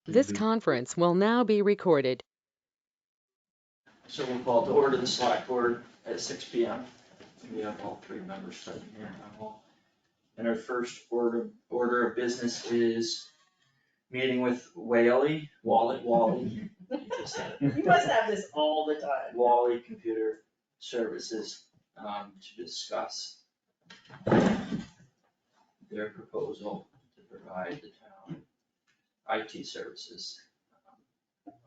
This conference will now be recorded. So we'll call to order the select board at 6 p.m. We have all three members present here in the hall. And our first order of business is meeting with Wally. You just said it. You must have this all the time. Wally Computer Services, to discuss their proposal to provide the town IT services.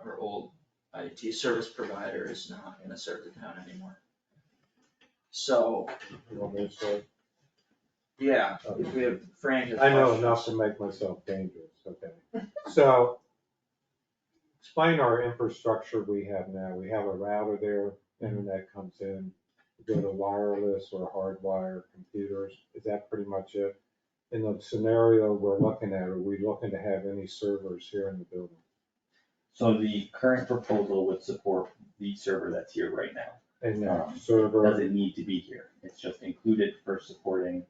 Our old IT service provider is not gonna serve the town anymore. So, You want me to start? yeah, if we have Frank has I know questions. enough to make myself dangerous, okay. So, explain our infrastructure we have now. We have a router there, internet comes in, we go to wireless or hardwire computers. Is that pretty much it? In the scenario we're looking at, are we looking to have any servers here in the building? So the current proposal would support the server that's here right now. And that Does server, it need to be here? It's just included for supporting,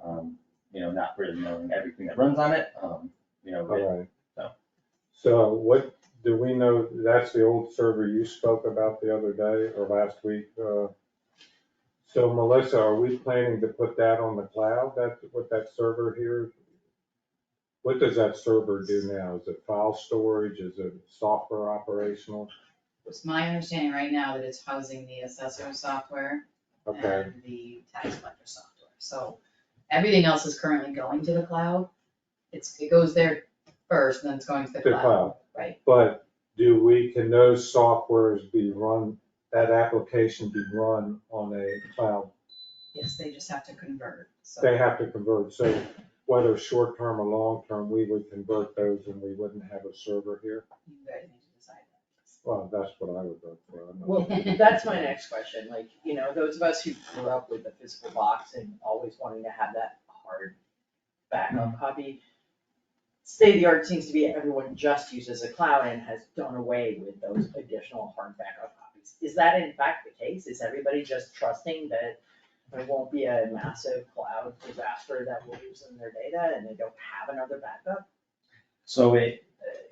not really knowing everything that runs on it, all so. right. So what, do we know, that's the old server you spoke about the other day or last week? So Melissa, are we planning to put that on the cloud, with that server here? What does that server do now? Is it file storage? Is it software operational? It's my understanding right now that it's housing the assessor software Okay, and the tax collector software. So everything else is currently going to the cloud. It goes there first, then it's going to the the cloud, cloud. right? But can those softwares be run, that application be run on a cloud? Yes, they just have to convert, so. They have to convert, so whether short-term or long-term, we would convert those and we wouldn't have a server here? You guys need to decide that. Well, that's what I would vote for. I'm not- Well, that's my next question, like, those of us who grew up with the physical box and always wanting to have that hard backup copy. State of the art seems to be everyone just uses a cloud and has done away with those additional hard backup copies. Is that in fact the case? Is everybody just trusting that there won't be a massive cloud disaster that will lose them their data and they don't have another backup? So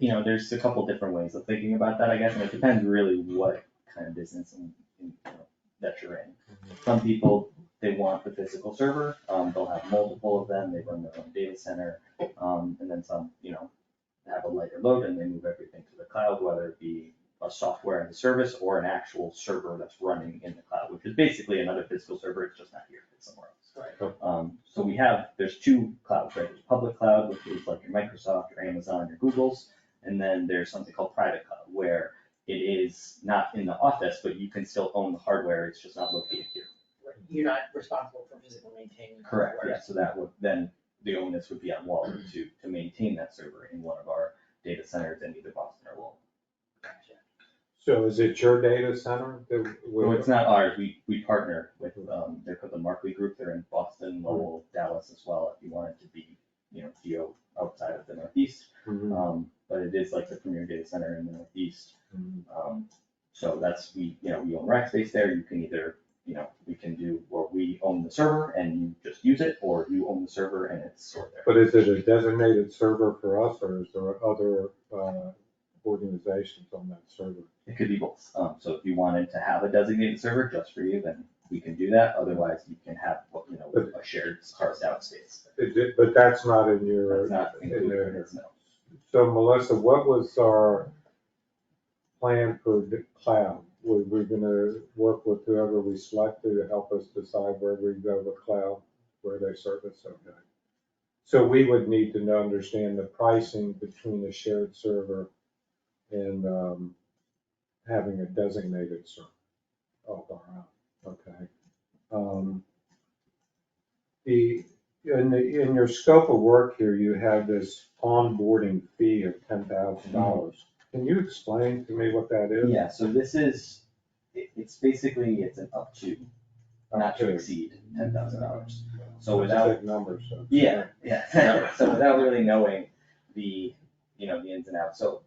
there's a couple different ways of thinking about that, I guess, and it depends really what kind of business that you're in. Some people, they want the physical server, they'll have multiple of them, they run their own data center, and then some, have a lighter load and they move everything to the cloud, whether it be a software as a service or an actual server that's running in the cloud, which is basically another physical server, it's just not here, it's somewhere else. Right. So there's two clouds, right? There's public cloud, which is like your Microsoft, your Amazon, your Google's, and then there's something called private cloud, where it is not in the office, but you can still own the hardware, it's just not located here. You're not responsible for physically maintaining. the Correct, hardware. yeah, so that would, then the onus would be on Wally to maintain that server in one of our data centers in either Boston or Lowell. So is it your data center? So it's not ours, we partner with, they're called the Markley Group, they're in Boston, Lowell, Dallas as well, if you want it to be, geo outside of the Northeast. Mhm. But it is like the premier data center in the Northeast. Mhm. So that's, we own rack space there, you can either, we can do, or we own the server and you just use it, or you own the server and it's stored there. But is it a designated server for us, or is there other organizations on that server? It could be both. So if you wanted to have a designated server just for you, then we can do that. Otherwise, you can have, a shared carved out space. But that's not in your. That's not included in this, no. So Melissa, what was our plan for the cloud? Were we gonna work with whoever we selected to help us decide where we go with cloud, where they service? Okay. So we would need to understand the pricing between a shared server and having a designated server of our own, okay? In your scope of work here, you have this onboarding fee of $10,000. Can you explain to me what that is? Yeah, so this is, it's basically, it's an up to, not to exceed $10,000. So That's a without, big number, so. yeah, so without really knowing the ins and outs, so,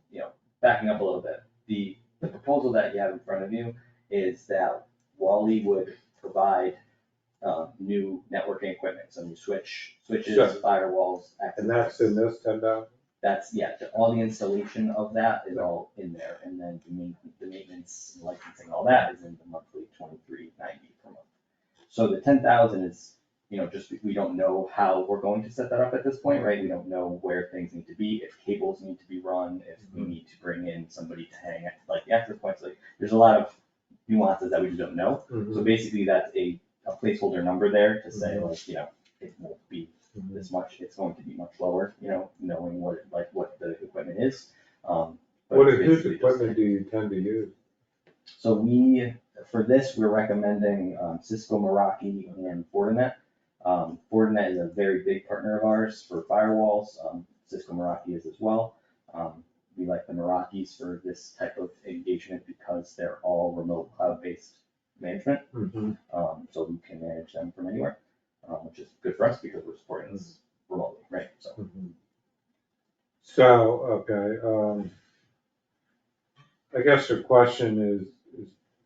backing up a little bit, the proposal that you have in front of you is that Wally would provide new networking equipment, so new switches, Sure. firewalls, access. And that's in this $10,000? That's, yeah, all the installation of that is all in there, and then the maintenance, and licensing, all that is in the monthly $23.90 per month. So the 10,000 is, just, we don't know how we're going to set that up at this point, right? We don't know where things need to be, if cables need to be run, if we need to bring in somebody to hang at, like, the access points, like, there's a lot of nuances that we just don't know. So basically, that's a placeholder number there to say, like, it won't be this much, it's going to be much lower, knowing what the equipment is. But Whose basically just- equipment do you tend to use? So for this, we're recommending Cisco, Meraki, and Fortinet. Fortinet is a very big partner of ours for firewalls. Cisco, Meraki is as well. We like the Merakis for this type of engagement because they're all remote cloud-based management. So we can manage them from anywhere, which is good for us because we're supporting this remotely, right? So, okay, I guess the question is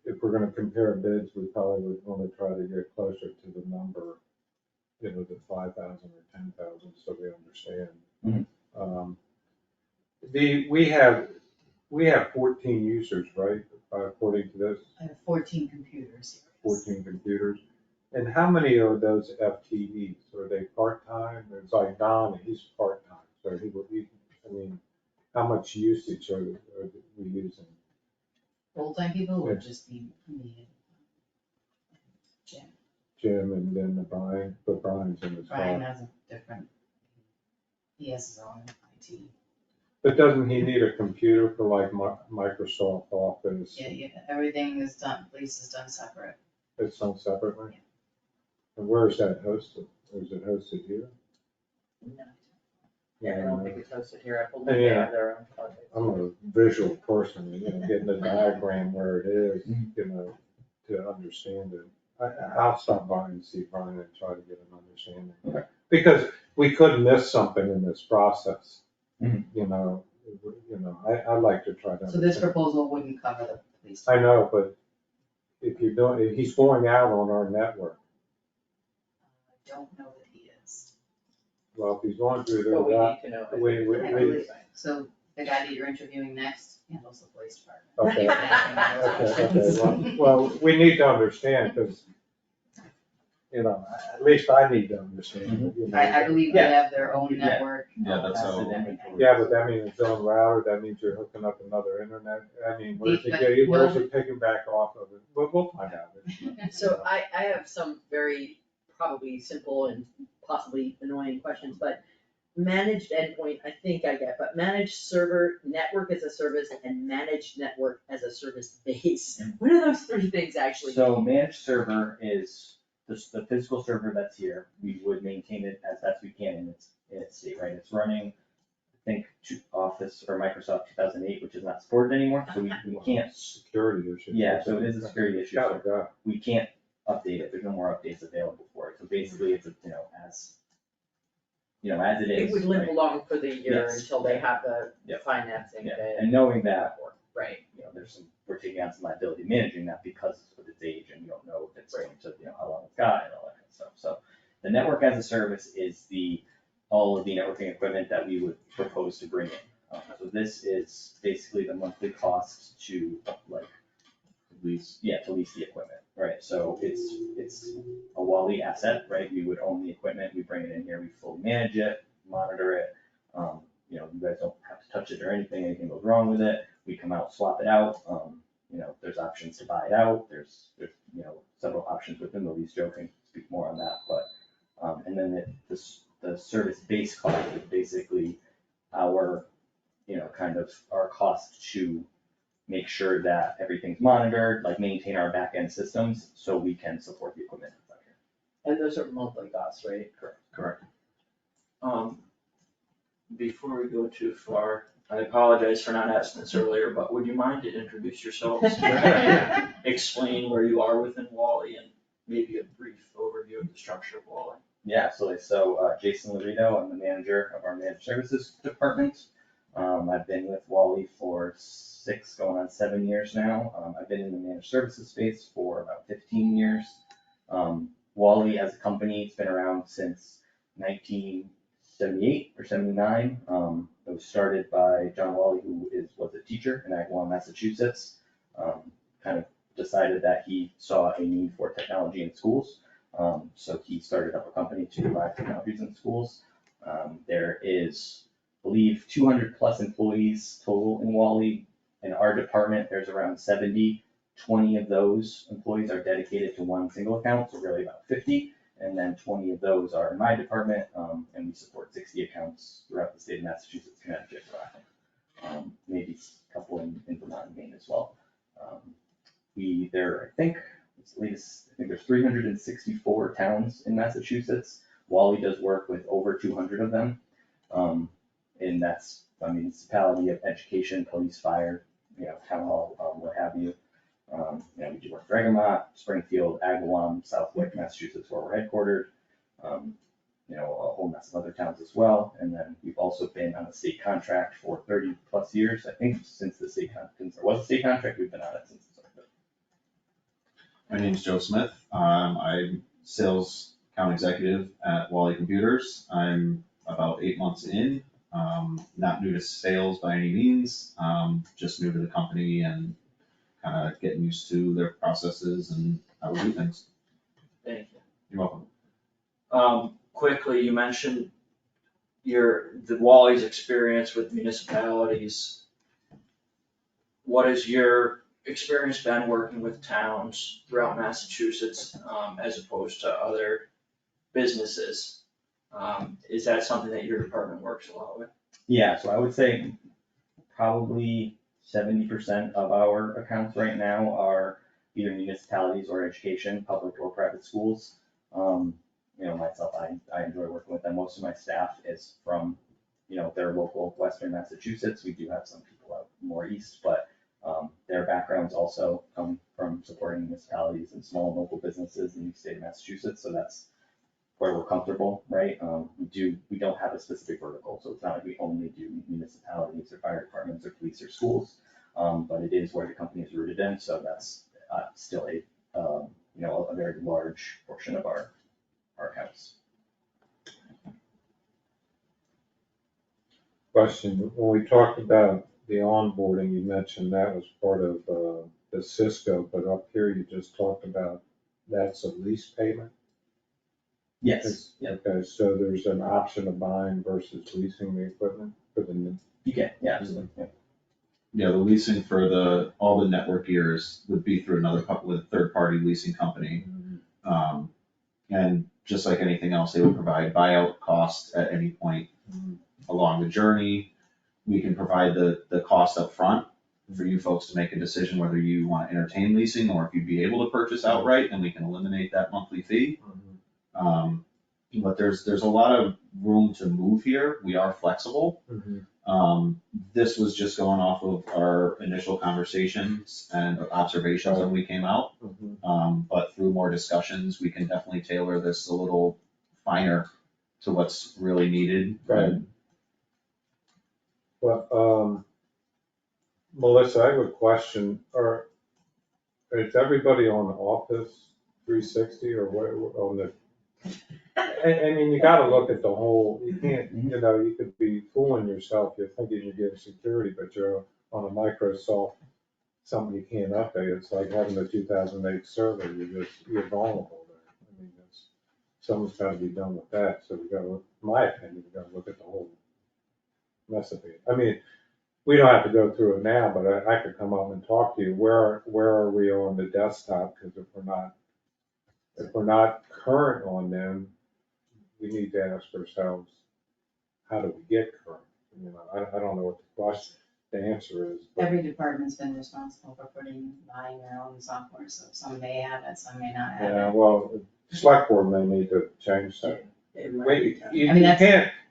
if we're gonna compare bids, we probably would wanna try to get closer to the number, the 5,000 or 10,000, so we understand. We have 14 users, right, according to this, I have 14 computers here. 14 computers. And how many are those FTEs? Are they part-time? It's like Don, he's part-time, so how much usage are we using? Full-time people would just be me and Jim. Jim and then Brian's in the Brian spot. has a different, he has his own IT. But doesn't he need a computer for like Microsoft Office? Yeah, everything is done, police is done separate. It's done separately? And where is that hosted? Is it hosted here? No, I don't think it's hosted here, I believe Yeah. they have their own project. I'm a visual person, getting the diagram where it is, to understand it. I'll stop by and see Brian and try to get an understanding. Okay. Because we could miss something in this process. Mhm. I'd like to try to. So this understand. proposal wouldn't cover the police. I know, but if he's going out on our network, I don't know that he is. well, if he's going through But we that, need to know. we- So the guy that you're interviewing next handles the police department. okay, okay, well, we need to understand, because, at least I need to understand. I believe they have their own Yeah. network. Yeah, that's That's how. the inventory. Yeah, but that means it's on router, that means you're hooking up another internet, where's it picking back off of it? We'll find out. So I have some very probably simple and possibly annoying questions, but managed endpoint, I think I get, but managed server, network as a service, and managed network as a service base. What are those three things actually? So managed server is the physical server that's here. We would maintain it as best we can in its state, right? It's running, I think, Office or Microsoft 2008, which is not supported anymore, so we can't. Security issue. Yeah, so it is a security issue. Gotta So go. we can't update it. There's no more updates available for it. So basically, it's as it is. It would limp right? along for the year Yes. until they have the Yeah. financing. Yeah, to- and knowing that, Right. we're taking on some liability managing that because of its age and you don't know if it's going to, how long it's got and all that kind of stuff. So the network as a service is all of the networking equipment that we would propose to bring in. So this is basically the monthly cost to lease the equipment, right? So it's a Wally asset, right? We would own the equipment, we bring it in here, we fully manage it, monitor it. You guys don't have to touch it or anything goes wrong with it, we come out, swap it out. There's options to buy it out, there's several options within the lease. Joe can speak more on that, but, and then the service base cost is basically our, our cost to make sure that everything's monitored, maintain our back-end systems, so we can support the equipment. And those are monthly costs, right? Correct. Before we go too far, I apologize for not asking this earlier, but would you mind to introduce yourselves? Explain where you are within Wally and maybe a brief overview of the structure of Wally. Yeah, absolutely. So Jason Lorito, I'm the manager of our managed services department. I've been with Wally for 6 going on 7 years now. I've been in the managed services space for about 15 years. Wally as a company, it's been around since 1978 or 79. It was started by John Wally, who was a teacher in Agawam, Massachusetts. Kind of decided that he saw a need for technology in schools. So he started up a company to provide technologies in schools. There is, I believe, 200 plus employees total in Wally. In our department, there's around 70. 20 of those employees are dedicated to one single account, so really about 50. And then 20 of those are in my department, and we support 60 accounts throughout the state of Massachusetts, Connecticut, Rhode Island. Maybe a couple in Vermont and Maine as well. I think there's 364 towns in Massachusetts. Wally does work with over 200 of them. And that's a municipality of education, police, fire, town hall, what have you. We do work for Egremont, Springfield, Agawam, Southwick, Massachusetts, where we're headquartered. A whole mess of other towns as well. And then we've also been on a state contract for 30 plus years. I think since the state contract, there was a state contract, we've been on it since it started. My name's Joe Smith. I'm sales account executive at Wally Computers. I'm about 8 months in. Not new to sales by any means, just new to the company and kind of getting used to their processes and how we do things. Thank you. You're welcome. Quickly, you mentioned the Wally's experience with municipalities. What has your experience been working with towns throughout Massachusetts, as opposed to other businesses? Is that something that your department works a lot with? Yeah, so I would say probably 70% of our accounts right now are either municipalities or education, public or private schools. Myself, I enjoy working with them. Most of my staff is from, their local Western Massachusetts. We do have some people out more east, but their backgrounds also come from supporting municipalities and small local businesses in the state of Massachusetts. So that's where we're comfortable, right? We don't have a specific vertical, so it's not like we only do municipalities or fire departments or police or schools, but it is where the company is rooted in, so that's still a very large portion of our accounts. Question, when we talked about the onboarding, you mentioned that was part of the Cisco, but up here you just talked about that's a lease payment? Yes, yeah, Okay, so there's an option of buying versus leasing the equipment for the new? you can, yeah, absolutely, yeah. Yeah, the leasing for all the network gears would be through another couple of third-party leasing company. And just like anything else, they would provide buyout costs at any point along the journey. We can provide the cost up front for you folks to make a decision whether you want to entertain leasing or if you'd be able to purchase outright, and we can eliminate that monthly fee. But there's a lot of room to move here. We are flexible. This was just going off of our initial conversations and observations when we came out. But through more discussions, we can definitely tailor this a little finer to what's really needed. Right. Well, Melissa, I have a question. Is everybody on Office 360 or what, on the? I mean, you gotta look at the whole, you can't, you could be fooling yourself, you're thinking you're getting security, but you're on a Microsoft, something you can't update. It's like having a 2008 server, you're vulnerable there. I mean, something's gotta be done with that, so we gotta, in my opinion, we gotta look at the whole mess of it. I mean, we don't have to go through it now, but I could come up and talk to you. Where are we on the desktop? Because if we're not current on them, we need to ask ourselves, how do we get current? I don't know what the answer is. but- Every department's been responsible for buying their own software, so some may have it, some may not have Yeah, it. well, select board may need to change that.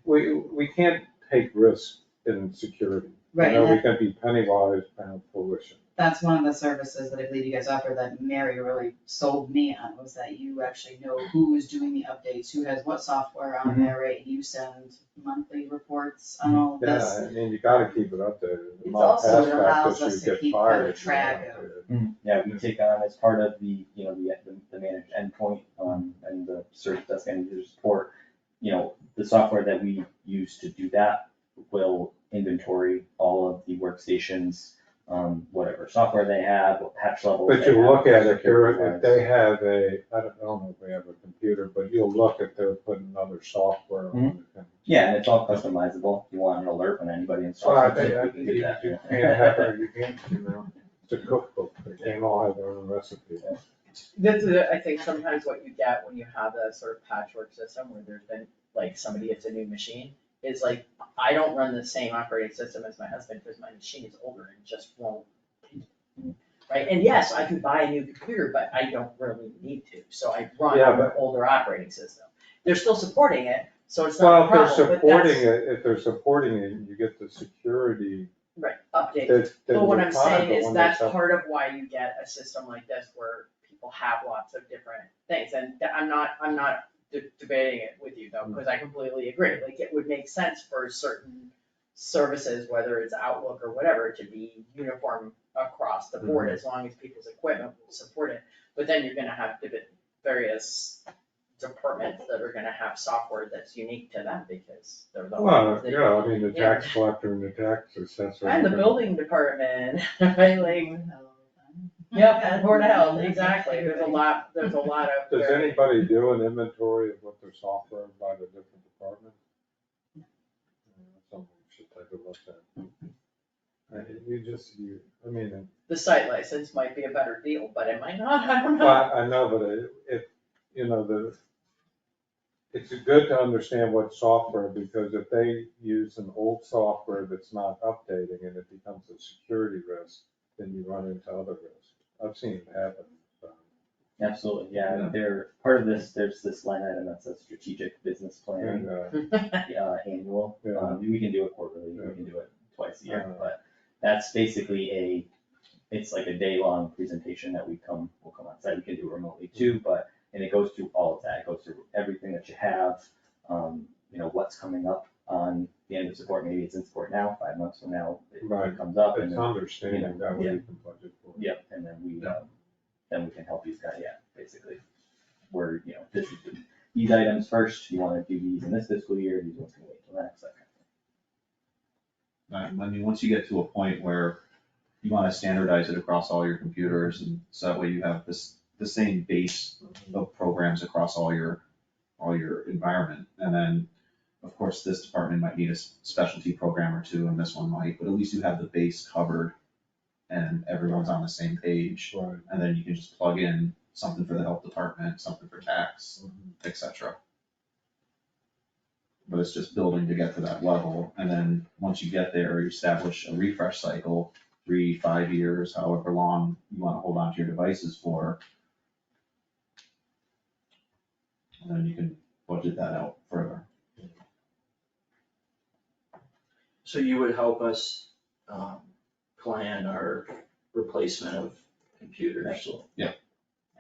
We can't take risks in security. Right, We and can be penny wise, pound foolish. that's one of the services that I believe you guys offer that Mary really sold me on, was that you actually know who is doing the updates, who has what software on there, right? And you send monthly reports on all of Yeah, this. I mean, you gotta keep it updated. It's also, it Past allows practice, us you to get keep fired better if you're not track of. updated. Yeah, we take on as part of the managed endpoint, and the service desk end user support, the software that we use to do that will inventory all of the workstations, whatever software they have, what patch levels But they you have, look at it, security-wise. if they have I don't know if they have a computer, but you'll look if they're putting other software on it. Yeah, and it's all customizable. If you want an alert when anybody Well, installs I something, think we can do that. you can't have it, you can't, it's a cookbook, they can't all have their own recipe. That's, I think sometimes what you get when you have that sort of patchwork system where there's been, like, somebody gets a new machine, is like, I don't run the same operating system as my husband, because my machine is older and just won't. Right, and yes, I could buy a new computer, but I don't really need to, so I run Yeah, on an but- older operating system. They're still supporting it, so it's Well, not a if they're problem, but supporting that's, it, if they're supporting it, you get the security right, update. that. But what you're I'm fine, saying but is when that's they sub- part of why you get a system like this where people have lots of different things, and I'm not debating it with you though, because I completely agree, like, it would make sense for certain services, whether it's Outlook or whatever, to be uniform across the board, as long as people's equipment will support it, but then you're gonna have various departments that are gonna have software that's unique to them, because they're the Well, ones that. yeah, I mean, the Yeah. tax collector and the tax assessor. And the building department, right, like, yep, and Board of Health, exactly, there's a lot of. Does very- anybody do an inventory of what their software by the different departments? Something we should take a look at. I mean, The site license might be a better deal, but it might not, I don't know. well, I know, but it's good to understand what software, because if they use an old software that's not updating and it becomes a security risk, then you run into other risks. I've seen it happen. Absolutely, yeah, Yeah. they're, part of this, there's this line item that says strategic business planning, And, annual. Yeah. We can do it quarterly, we Yeah. can do it twice a year, Uh. but that's basically it's like a day-long presentation that we'll come on site, we can do it remotely too, but, and it goes through all of that, it goes through everything that you have, what's coming up on the end of support, maybe it's in support now, 5 months from now, Right. it comes up, and It's then, understanding that way you can budget for it. yep, and then we can help these guys, basically. Where, this is, these items first, you wanna do these in this fiscal year, these ones can wait till next, that kind of thing. I mean, once you get to a point where you wanna standardize it across all your computers, and so that way you have the same base of programs across all your environment. And then, of course, this department might need a specialty program or two, and this one might, but at least you have the base covered and everyone's on the same page. Right. And then you can just plug in something for the health department, something for tax, et cetera. But it's just building to get to that level, and then once you get there, you establish a refresh cycle, 3, 5 years, however long you wanna hold on to your devices for. And then you can budget that out further. So you would help us, plan our replacement of computers? Absolutely.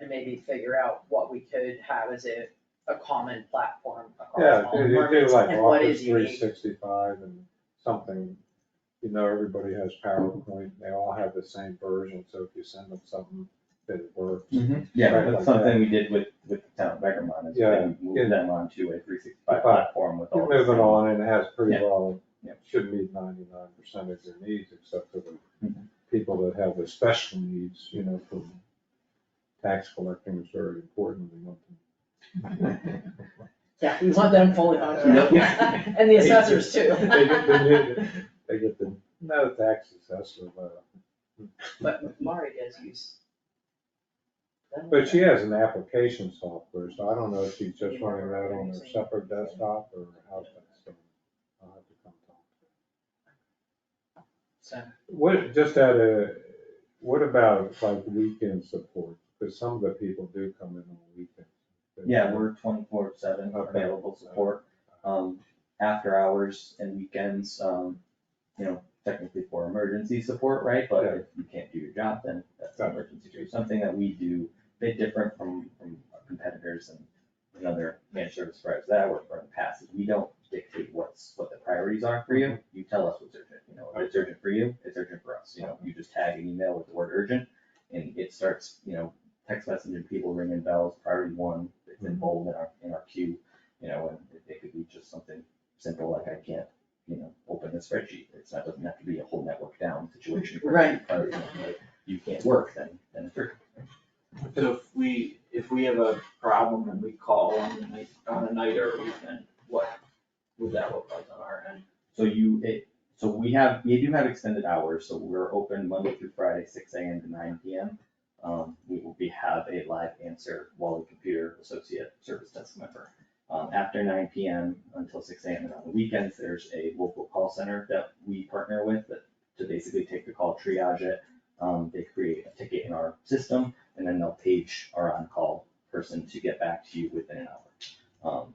And maybe figure out what we could have as a common platform Yeah, across all you do departments, like and what Office is unique. 365 and something, everybody has PowerPoint, they all have the same version, so if you send them something that works. Yeah, Right, that's like something that. we did with the town of Beckerman, is Yeah, we moved yeah. them onto a 365 Right. platform with all. You're the moving same- on, and it has pretty Yeah. well, Yeah. should meet 99% of your needs, except for the Mhm. people that have the special needs, for tax collecting is very important. We want them. Yeah, we want them fully functional, and the assessors too. They get the, no tax assessor, But Mari does use. them. but she has an application software, so I don't know if she's just running that on her separate desktop or how's that done. I'll have to come talk to her. So, What about like weekend support? Because some of the people do come in on weekends. Yeah, we're 24/7 Okay. available support, after hours and weekends, technically for emergency support, right? But Yeah. if you can't do your job, then that's an Got it. emergency too. Something that we do a bit different from our competitors and other managed service providers that I worked for in the past, is we don't dictate what the priorities are for you. You tell us what's urgent, if it's urgent for you, it's urgent for us, you just tag an email with the word urgent, and it starts, text messaging people, ringing bells, priority 1, it's in bold in our queue, and it could be just something simple like I can't, open a spreadsheet. That doesn't have to be a whole network down situation. Right. Like, you can't work, then it's true. So if we have a problem and we call on a night or a weekend, what would that look like on our end? So we do have extended hours, so we're open Monday through Friday, 6 AM to 9 PM. We have a live answer Wally Computer Associate Service Desk member. After 9 PM until 6 AM and on the weekends, there's a local call center that we partner with to basically take the call, triage it. They create a ticket in our system, and then they'll page our on-call person to get back to you within an hour.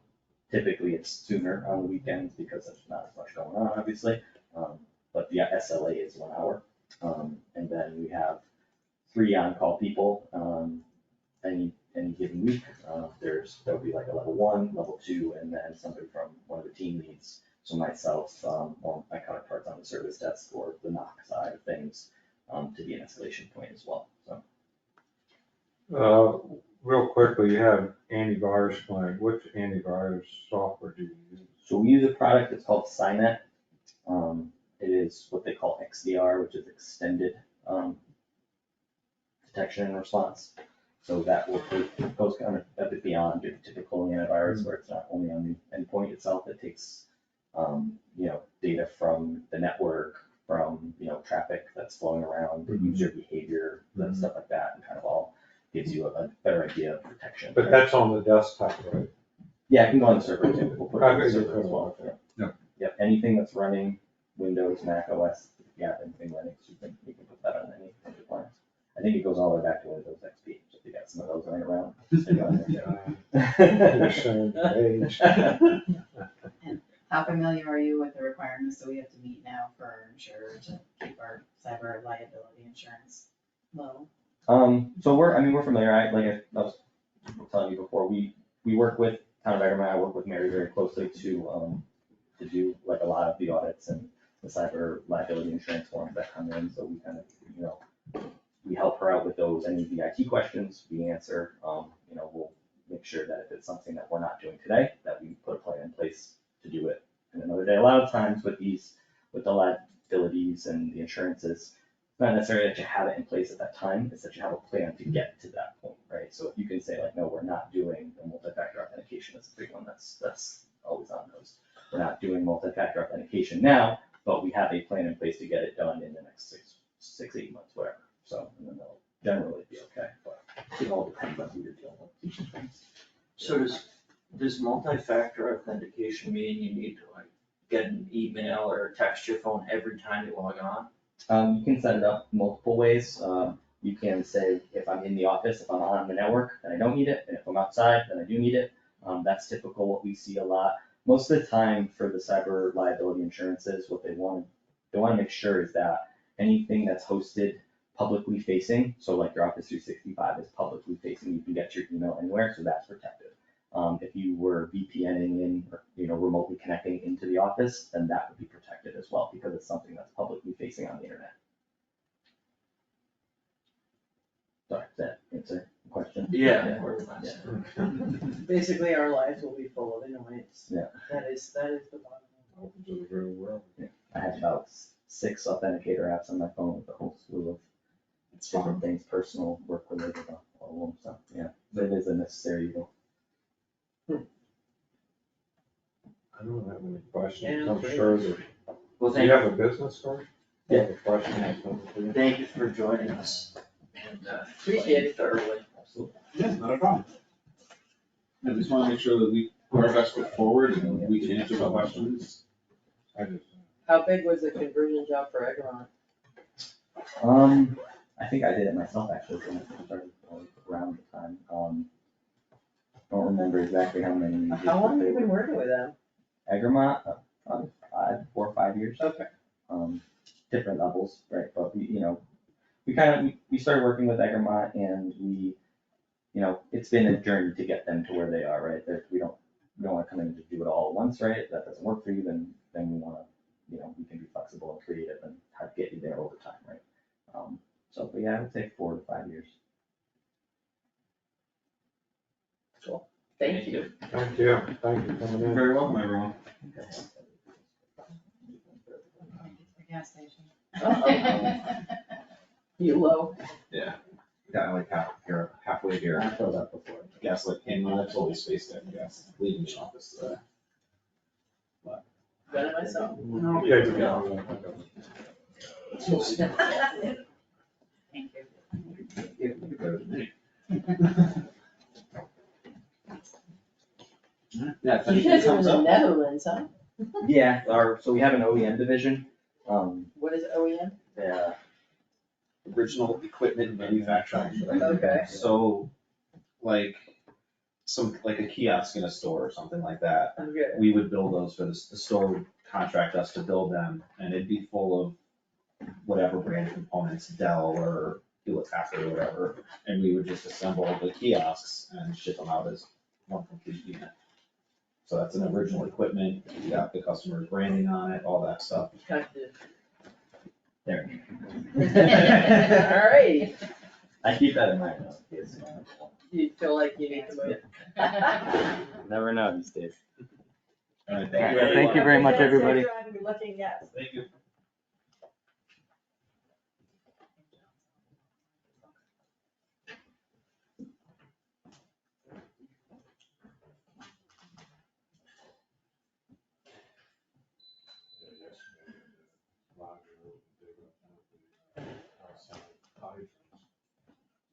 Typically, it's sooner on the weekends because there's not as much going on, obviously, but the SLA is 1 hour. And then we have 3 on-call people, any given week. There'll be like a level 1, level 2, and then somebody from one of the team leads, so myself, or my counterparts on the service desk or the NOC side of things, to be an escalation point as well, so. Real quickly, you have antivirus plan. Which antivirus software do you use? So we use a product that's called Cynet. It is what they call XDR, which is extended detection and response. So that will goes kind of a bit beyond your typical antivirus, where it's not only on the endpoint itself. It takes data from the network, from traffic that's flowing around, the user behavior, stuff like that, and kind of all gives you a better idea of protection. But that's on the desktop, right? Yeah, it can go on the server too. We'll put it on the Okay, server as well. Yep. Yep, anything that's running Windows, Mac OS, anything Linux, you can put that on any appliance. I think it goes all the way back to Windows XP, so if you got some of those running around. stick it on there. You're showing the age. How familiar are you with the requirements that we have to meet now for our insurer to keep our cyber liability insurance low? So we're familiar. I was telling you before, we work with Town of Egremont. I work with Mary very closely to do like a lot of the audits and the cyber liability insurance forms that come in. So we kind of, we help her out with those. Any of the IT questions we answer. We'll make sure that if it's something that we're not doing today, that we put a plan in place to do it in another day. A lot of times with the liabilities and the insurances, it's not necessarily that you have it in place at that time, it's that you have a plan to get to that point, right? So if you can say like, no, we're not doing the multi-factor authentication, that's a big one, that's always on those. We're not doing multi-factor authentication now, but we have a plan in place to get it done in the next 8 months, whatever. So, and then they'll generally be okay, but it all depends on who you're dealing with. So does multi-factor authentication mean you need to like get an email or text your phone every time you log on? You can set it up multiple ways. You can say, if I'm in the office, if I'm on the network, then I don't need it, and if I'm outside, then I do need it. That's typical, what we see a lot. Most of the time for the cyber liability insurances, what they want to make sure is that anything that's hosted publicly facing, so like your Office 365 is publicly facing, you can get your email anywhere, so that's protected. If you were VPNing in, or remotely connecting into the office, then that would be protected as well, because it's something that's publicly facing on the internet. Sorry, does that answer the question? Yeah. Basically, our lives will be full of annoyance. Yeah. That is the bottom line. Welcome to the real world. I have about 6 authenticator apps on my phone with a whole slew of different things, personal, work related, all of them, so, yeah, but it is a necessary evil. I don't have any questions. Yeah, I'm pretty sure much. that, Well, do you have a business card? Yeah. I have a question. thank you for joining us and Appreciate it. thoroughly. Absolutely. Yeah, not a problem. I just wanna make sure that we put our best foot forward and we can answer the questions. I just, How big was the conversion job for Egremont? I think I did it myself actually, when I started around the time. Don't remember exactly how many. How long have you been working with them? Egremont, probably 4 or 5 years. Okay. Different levels, right, but we started working with Egremont and it's been a journey to get them to where they are, right? We don't wanna come in and just do it all at once, right? If that doesn't work for you, then we wanna, we can be flexible and creative and how to get you there over time, right? But yeah, I would say 4 to 5 years. Thank you. thank you for coming You're in. very welcome, everyone. gas station. You low. Yeah, got like halfway here. I filled up before. Gas light came on, I totally spaced out gas, leaving the office today. Better myself. Yeah, you got it. Thank you. Yeah, if You anything guys are in comes the up. Netherlands, huh? Yeah, so we have an OEM division, What is OEM? the original equipment manufacturing. Okay. So, like, like a kiosk in a store or something like that, Okay. we would build those for the store would contract us to build them, and it'd be full of whatever brand components, Dell or Hewlett Packard or whatever, and we would just assemble the kiosks and ship them out as one complete unit. So that's an original equipment, you got the customer's branding on it, all that stuff. Kind There. of. Alright, I keep that in mind, though, in case, you feel like you need to move. never know these days. All right, Thank you, everyone. thank you very much, everybody. Safe drive, good looking, yes. Thank you.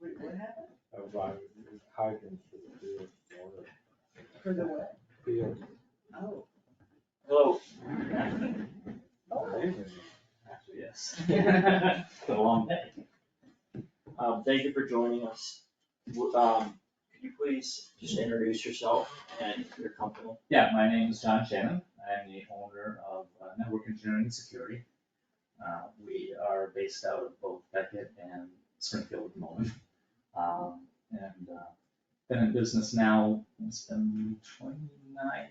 Wait, what happened? Hydrants for the field, water. For the what? Field. Oh. Hello. Amazing. Actually, yes. It's been a long day. Thank you for joining us. Could you please just introduce yourself and your company? Yeah, my name is John Shannon. I'm the owner of Network Engineering and Security. We are based out of both Beckett and Springfield at the moment. Been in business now, it's been 29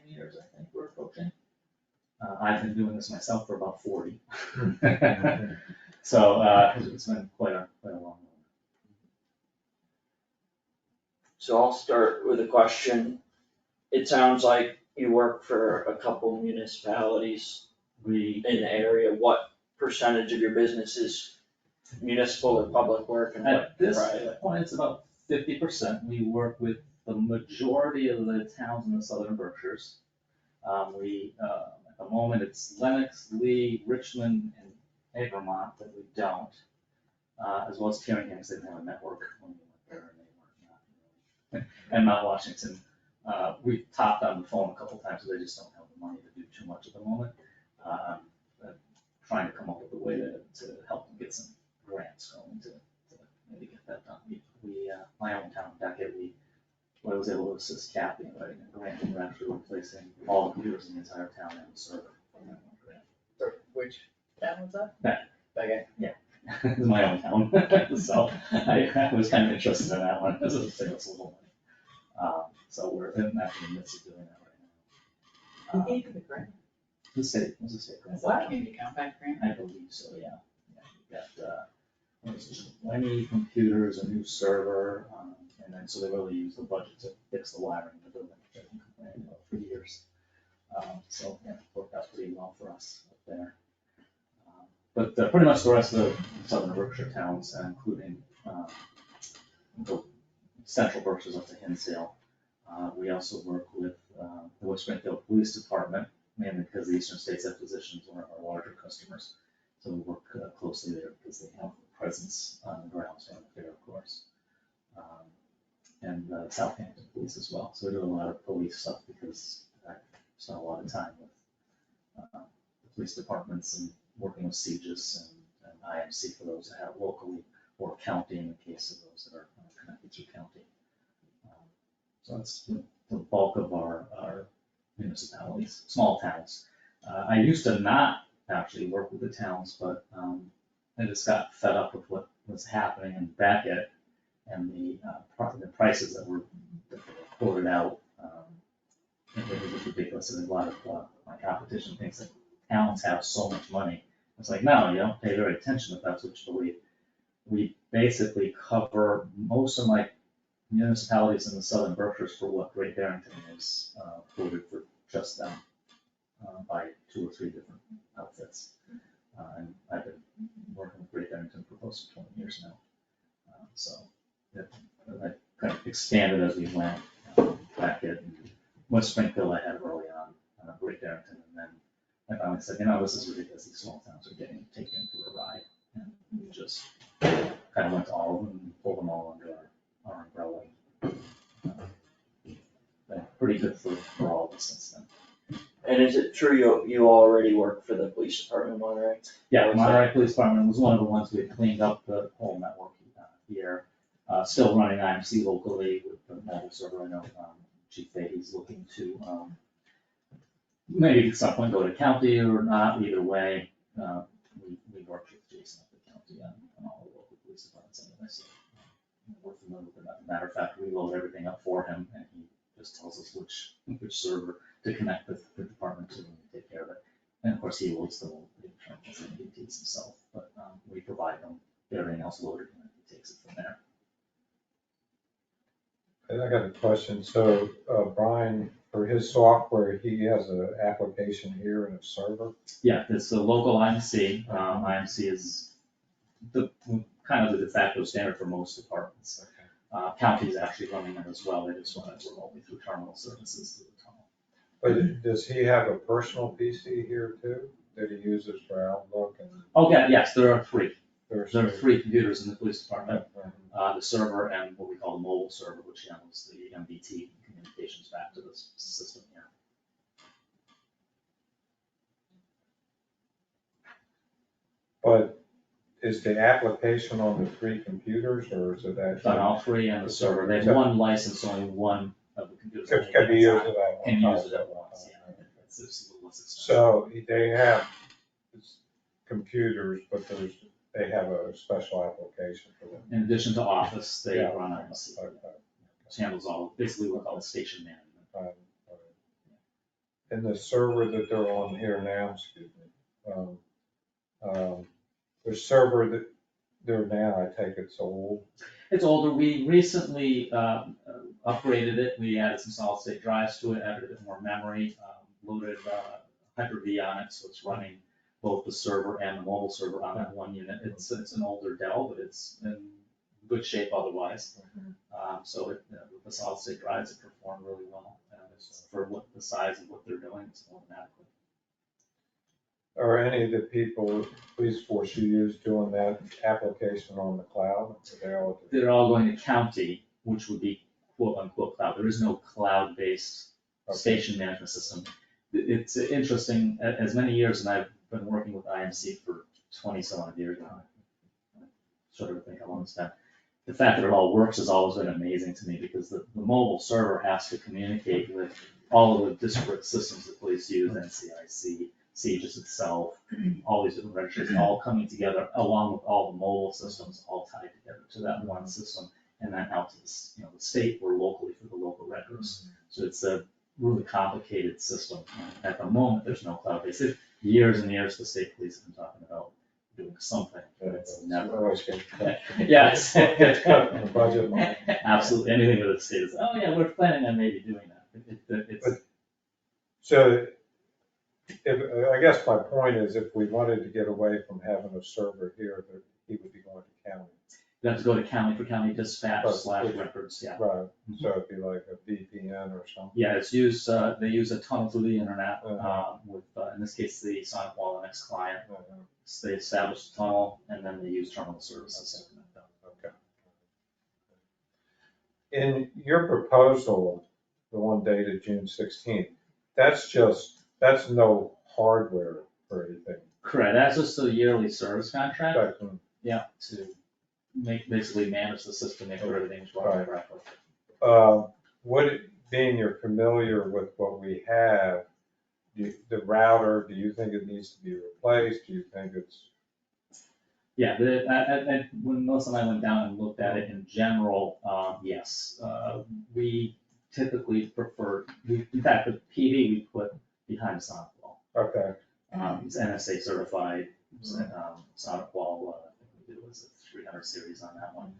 years, I think we're approaching. I've been doing this myself for about 40. So it's been quite a long one. So I'll start with a question. It sounds like you work for a couple municipalities We, in the area. What percentage of your business is municipal or public work and what at this private? point, it's about 50%. We work with the majority of the towns in the southern Berkshires. At the moment, it's Lennox, Lee, Richmond, and Vermont that we don't, as well as Tierney, because they didn't have a network when we went there, and they weren't, and Mount Washington. We've topped on the phone a couple times, so they just don't have the money to do too much at the moment. I'm trying to come up with a way to help them get some grants going to maybe get that done. My own town, Beckett, I was able to assist Kathy in writing a grant, and we're actually replacing all the computers in the entire town and the server from that one grant. For which town was that? Beckett. Okay. It's my own town, so I was kind of interested in that one, because it was a little money. So we're in the midst of doing that right Who now. gave you the grant? It was a state grant. Is that community compact grant? I believe so, yeah. We got, what was it, 20 computers, a new server, and then, so they really used the budget to fix the wiring in the building, which I've been complaining about for years. So, yeah, it worked out pretty well for us up there. But pretty much the rest of the southern Berkshire towns, including the central Berkshires up to Hinsdale. We also work with the West Springfield Police Department, mainly because the Eastern States Exposition is one of our larger customers. So we work closely there because they have a presence on the grounds around the fair, of course. And Southampton Police as well. So we do a lot of police stuff because I spent a lot of time with the police departments and working with CGIS and IMC for those that have locally, or county in the case of those that are connected through county. So that's the bulk of our municipalities, small towns. I used to not actually work with the towns, but I just got fed up with what was happening in Beckett and the prices that were quoted out. It was ridiculous, and a lot of my competition thinks that towns have so much money. It's like, no, you don't pay very attention if that's what you believe. We basically cover most of my municipalities in the southern Berkshires for what Great Barrington is quoted for just them by 2 or 3 different outfits. And I've been working with Great Barrington for close to 20 years now. So yeah, I kind of expanded as we went. Back at West Springfield, I had early on Great Barrington, and then I finally said, this is ridiculous, these small towns are getting taken for a ride. And we just kind of went to all of them and pulled them all under our umbrella. Been pretty good for all of us since then. And is it true you already work for the police department in Monterey? Yeah, Monterey Police Department was one of the ones we had cleaned up the whole network here. Still running IMC locally with the mobile server. I know Chief Fahey's looking to maybe at some point go to county or not, either way. We worked with Jason at the county on all the local police departments anyway, so we're familiar with it. As a matter of fact, we load everything up for him, and he just tells us which server to connect with the department to and take care of it. And of course, he loads the terminals and APs himself, but we provide him, get everything else loaded, and he takes it from there. I got a question. So, Brian, for his software, he has an application here and a server? Yeah, it's a local IMC. IMC is the kind of the de facto standard for most departments. County's actually running them as well. They just run it remotely through terminal services through the tunnel. But does he have a personal PC here too, that he uses for Outlook and? Okay, yes, there are three. There's There are three computers in the police department. Uh, The server and what we call the mobile server, which handles the MBT communications back to the system here. But is the application on the three computers, or is it actually? On all three and the server. They have one license, only one of the computers. Can be used at one Can time. use it at once, yeah. It's a little less expensive. So they have computers, but they have a special application for them. In addition to Office, they Yeah. run IMC, Okay. which handles all, basically what we call station management. Right. And the server that they're on here now, excuse me, the server that they're now, I take it's old. It's older. We recently upgraded it. We added some solid state drives to it, added a bit more memory, loaded Hyper-V on it, so it's running both the server and the mobile server on that one unit. It's an older Dell, but it's in good shape otherwise. So with the solid state drives, it performed really well. It's for what the size of what they're doing, it's more than adequate. Are any of the people, police force you use doing that application on the cloud? They're all going to county, which would be quote unquote cloud. There is no cloud-based station management system. It's interesting, as many years, and I've been working with IMC for 20-some odd years now. I sort of think how long it's been. The fact that it all works has always been amazing to me, because the mobile server has to communicate with all of the disparate systems that police use, NCIC, CJIS itself, all these different registries, all coming together along with all the mobile systems, all tied together to that one system, and then out to the state or locally for the local records. So it's a really complicated system. At the moment, there's no cloud-based. Years and years, the state police have been talking about doing something, but it's never. Yes. It's cut in the budget line. Absolutely, anything that the state is, oh yeah, we're planning on maybe doing that. It's. So, I guess my point is, if we wanted to get away from having a server here, that he would be going to county. You have to go to county for county dispatch / records, yeah. Right, so it'd be like a VPN or something. Yeah, it's used, they use a tunnel through the internet, with, in this case, the Sonic Wall NX client. So they establish the tunnel, and then they use terminal services to connect them. Okay. In your proposal, the one dated June 16th, that's no hardware or anything. Correct, that's just a yearly service contract, But, yeah, to basically manage the system, make sure everything's running correctly. being you're familiar with what we have, the router, do you think it needs to be replaced? Do you think it's? Yeah, when Melissa and I went down and looked at it in general, yes. We typically prefer, in fact, the PD we put behind the Sonic Wall. Okay. It's NSA certified, Sonic Wall, I think we did was a 300 series on that one.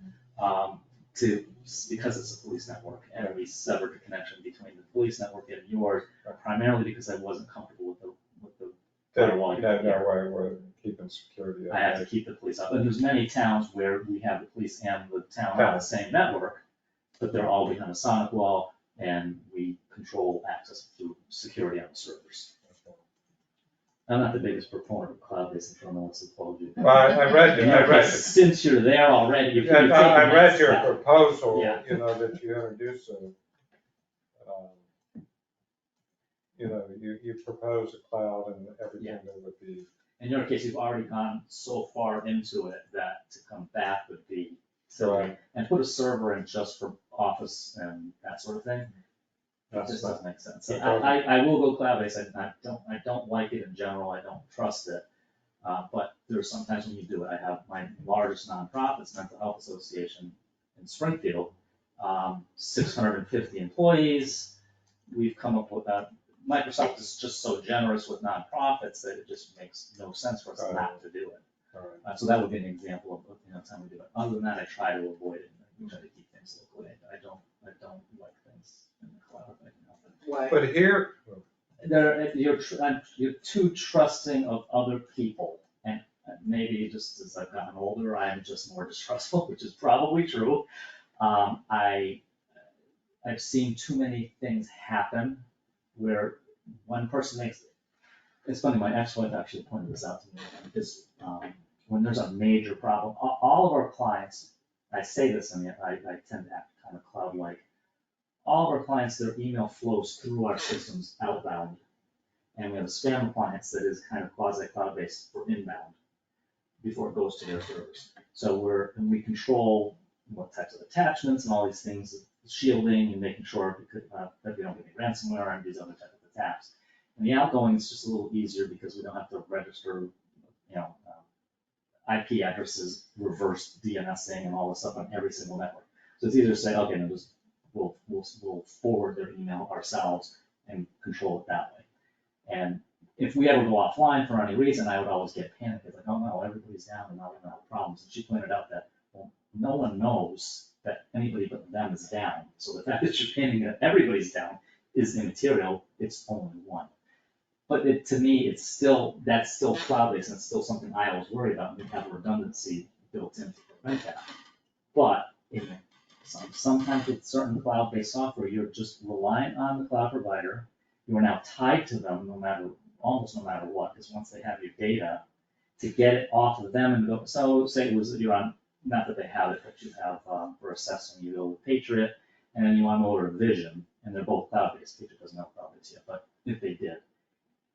Because it's a police network, and we severed the connection between the police network and yours, primarily because I wasn't comfortable with the firewall. No way we're keeping security. I have to keep the police up, and there's many towns where we have the police and the town on the same network, but they're all behind a sonic wall, and we control access through security on the servers. I'm not the biggest proponent of cloud-based internal apology. Well, I read it. Since you're there already, if you take the I read next your step. proposal, Yeah. you know, that you introduced, you know, you propose a cloud and everything Yeah. that would be. In your case, you've already gone so far into it that to come back would be silly. Right. And put a server in just for office and that sort of thing, it just doesn't make sense. So I will go cloud-based, I don't like it in general, I don't trust it. But there's sometimes when you do it, I have my largest nonprofit's mental health association in Springfield, 650 employees. We've come up with that. Microsoft is just so generous with nonprofits that it just makes no sense for us not to do it. All right. So that would be an example of, time we do it. Other than that, I try to avoid it, and try to keep things locally. I don't like things in the cloud. Why? But here, You're too trusting of other people, and maybe just as I've gotten older, I am just more distrustful, which is probably true. I've seen too many things happen where one person makes, it's funny, my ex-wife actually pointed this out to me, is when there's a major problem, all of our clients, I say this, and yet I tend to act kind of cloud-like, all of our clients, their email flows through our systems outbound, and we have a spam appliance that is kind of quasi-cloud-based for inbound before it goes to their servers. So we control what types of attachments and all these things, shielding and making sure that we don't get any ransomware and these other types of attacks. And the outgoing is just a little easier because we don't have to register, IP addresses, reverse DNSing and all this stuff on every single network. So it's easier to say, okay, no, we'll forward their email ourselves and control it that way. And if we ever go offline for any reason, I would always get panicked, like, oh no, everybody's down and now we're gonna have problems. And she pointed out that, well, no one knows that anybody but them is down. So the fact that you're painting that everybody's down is immaterial, it's only one. But to me, that's still cloud-based, and it's still something I always worry about, and we have redundancy built in to prevent that. But sometimes with certain cloud-based software, you're just relying on the cloud provider. You are now tied to them almost no matter what, because once they have your data, to get it off of them and go, so say it was, you're on, not that they have it, but you have, for assessing, you go with Patriot, and then you want to order Vision, and they're both cloud-based. Patriot doesn't have cloud-based yet, but if they did,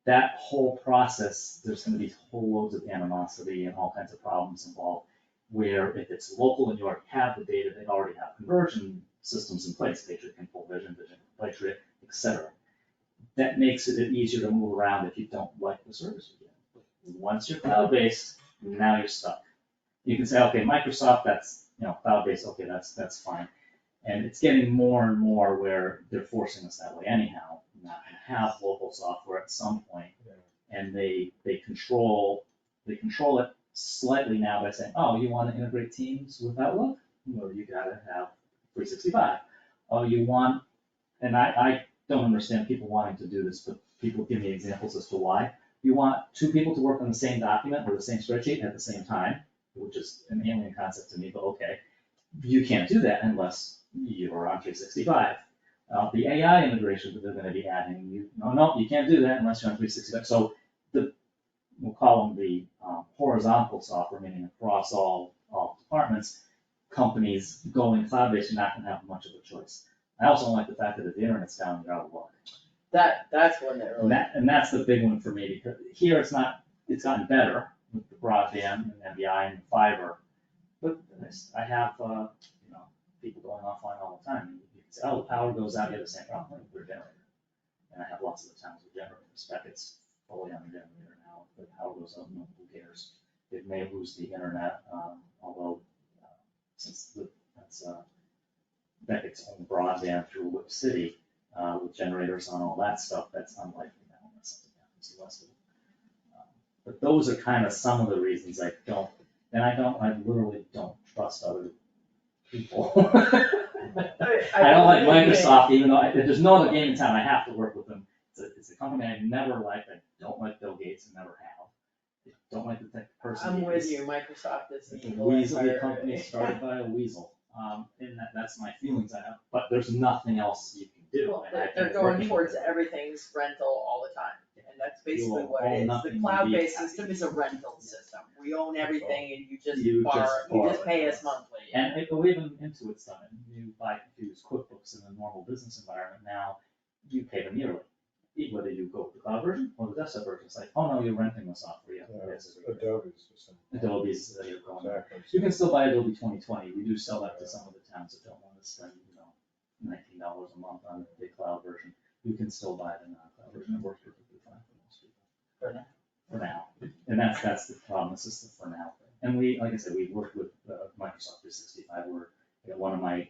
that whole process, there's gonna be whole loads of animosity and all kinds of problems involved, where if it's local and you already have the data, they already have conversion systems in place, Patriot can pull Vision can pull Patriot, et cetera. That makes it easier to move around if you don't like the service you're getting. Once you're cloud-based, now you're stuck. You can say, okay, Microsoft, that's, cloud-based, okay, that's fine. And it's getting more and more where they're forcing us that way anyhow, not to have local software at some point. And they control it slightly now by saying, oh, you want to integrate Teams with Outlook? Well, you gotta have 365. Oh, you want, and I don't understand people wanting to do this, but people give me examples as to why. You want two people to work on the same document or the same spreadsheet at the same time, which is an alien concept to me, but okay. You can't do that unless you're on 365. The AI integration that they're gonna be adding, you can't do that unless you're on 365. So we'll call them the horizontal software, meaning across all departments, companies going cloud-based, you're not gonna have much of a choice. I also don't like the fact that if the internet's down, you're out of luck. That's one that really. And that's the big one for me, because here it's gotten better with the broadband and MBI and fiber. But I have, people going offline all the time. You can say, oh, the power goes out, you have the same problem with your generator. And I have lots of the towns with generators. Spec it's fully on the generator now. If the power goes out, who cares? It may lose the internet, although since that's Beckett's own broadband through Whip City, with generators on all that stuff, that's unlikely now unless something happens to us. But those are kind of some of the reasons I literally don't trust other people. I don't like Microsoft, even though there's no other game in town, I have to work with them. It's a company I never liked, I don't like Bill Gates and never have. I don't like the tech person. I'm with you, Microsoft is the It's a evil weaselly empire. company started by a weasel, and that's my feelings I have, but there's nothing else you can do. Well, and I think they're going working towards with it- everything's rental all the time, and that's basically will what own it is. nothing The and cloud-based be happy. system is a rental system. We own everything and you just You just borrow, you borrow just it pay from us us. monthly. And it, even Intuit's done it, you use QuickBooks in a normal business environment now, you pay them yearly. Whether you go with the cloud version or the desktop version, it's like, oh no, you're renting the software, yeah. Adobe's the same. Adobe's, you're going there. Exactly. You can still buy Adobe 2020, we do sell that to some of the towns that don't wanna spend, $19 a month on the cloud version. You can still buy the non-cloud version, it works perfectly fine for most people. For now. For now, and that's the problem, this is the for now thing. And we, like I said, we worked with Microsoft 365, where one of my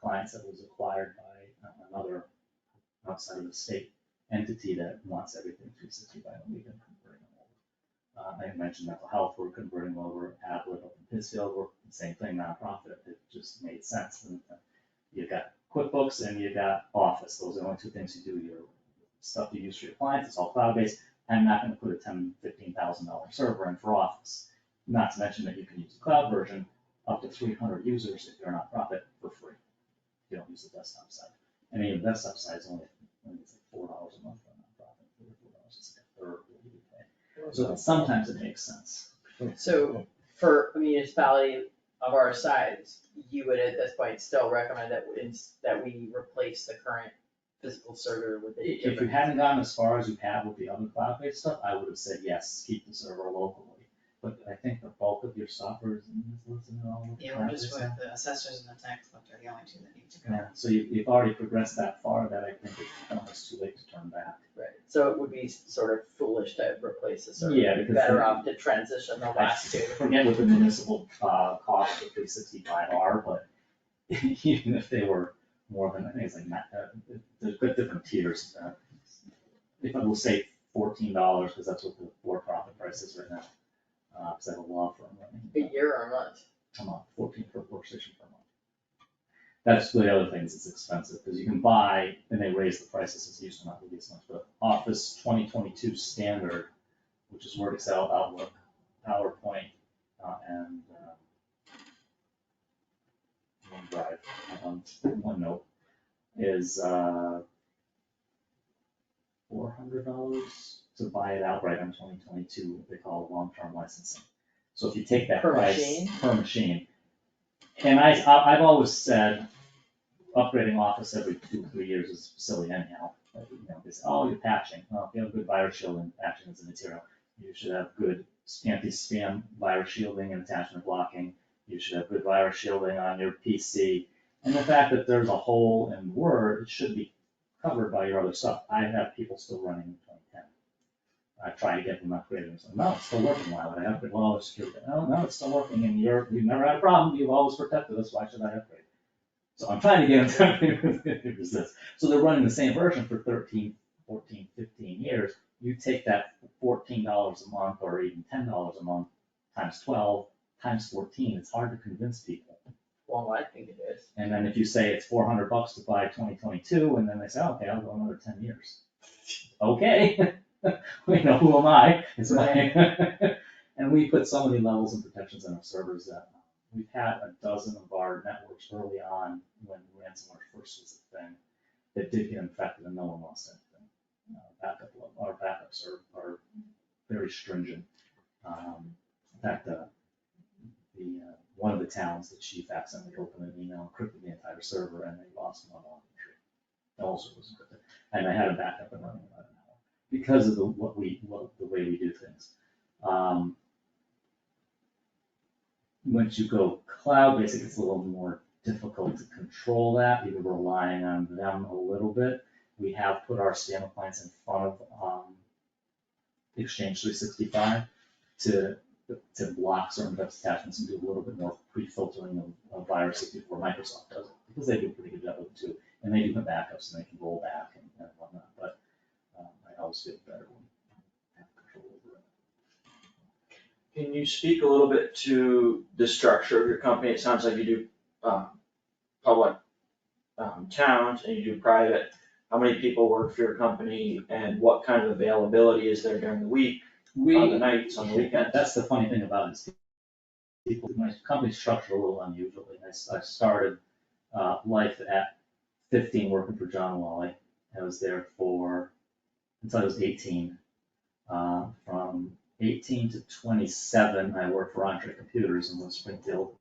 clients that was acquired by another outside of the state entity that wants everything 365, and we've been converting them over. I mentioned mental health, we're converting them over, Adlet up in Pittsfield, we're the same thing, nonprofit, it just made sense. And you've got QuickBooks and you've got Office, those are the only two things you do, your stuff you use for your clients, it's all cloud-based. I'm not gonna put a $10,000-$15,000 server in for Office. Not to mention that you can use the cloud version up to 300 users if you're a nonprofit for free. You don't use the desktop side. And even the desktop side is only, I think it's like $4 a month for a nonprofit, $4, it's like a third of what you would pay. So sometimes it makes sense. So for a municipality of our size, you would at this point still recommend that we replace the current physical server with a If you different. hadn't gotten as far as you have with the other cloud-based stuff, I would have said, yes, keep the server locally. But I think the bulk of your software is in all of the Yeah, we're just cloud-based with stuff. the assessors and the tax collector, the only two that need to go. Yeah, so you've already progressed that far that I think it's almost too late to turn back. Right, so it would be sort of foolish to replace the server. Yeah, because Better then- off to transition the last two. Forget what the municipal costs of 365 are, but even if they were more than, I think it's like, there's different tiers. If I will say $14, because that's what the for-profit price is right now. Because I have a law firm running. A year or a month. A month, 14 per workstation per month. That's the other thing, is it's expensive, because you can buy, and they raise the prices, it's usually not really as much, but Office 2022 standard, which is Word, Excel, Outlook, PowerPoint, and OneDrive, OneNote, is $400 to buy it outright on 2022, what they call long-term licensing. So if you take that Per price. machine? Per machine. And I've always said, upgrading Office every 2-3 years is silly anyhow. Like, they say, oh, you're patching, well, if you have good virus shielding, patching is a material. You should have good anti-spam virus shielding and attachment blocking. You should have good virus shielding on your PC. And the fact that there's a hole in Word, it should be covered by your other stuff. I have people still running in 2010. I try to get them upgraded and say, no, it's still working, why would I upgrade? Well, it's secure. No, it's still working, and you've never had a problem, you've always protected us, why should I upgrade? So I'm trying to get them to resist. So they're running the same version for 13, 14, 15 years. You take that $14 a month or even $10 a month times 12 times 14, it's hard to convince people. Well, I think it is. And then if you say it's $400 to buy 2022, and then they say, okay, I'll go another 10 years. Okay, who am I? It's my, and we put so many levels and protections on our servers that we've had a dozen of our networks early on when ransomware first was a thing that did get infected and no one lost anything. Our backups are very stringent. In fact, one of the towns, the chief accidentally opened an email, encrypted the entire server, and they lost one on the tree. Also was encrypted, and they had a backup and running about an hour because of the way we do things. Once you go cloud-based, it gets a little more difficult to control that. You're relying on them a little bit. We have put our spam appliance in front of Exchange 365 to block certain web attachments and do a little bit more pre-filtering of viruses before Microsoft does it, because they do a pretty good job of it too. And they do have backups and they can roll back and whatnot, but I always feel better when I have control over it. Can you speak a little bit to the structure of your company? It sounds like you do public towns and you do private. how many people work for your company, and what kind of availability is there during the week, on the We, nights, on the weekends? that's the funny thing about it, is people, my company's structured a little unusually. I started life at 15 working for John Wally. I was there until I was 18. From 18 to 27, I worked for Entree Computers in West Springfield.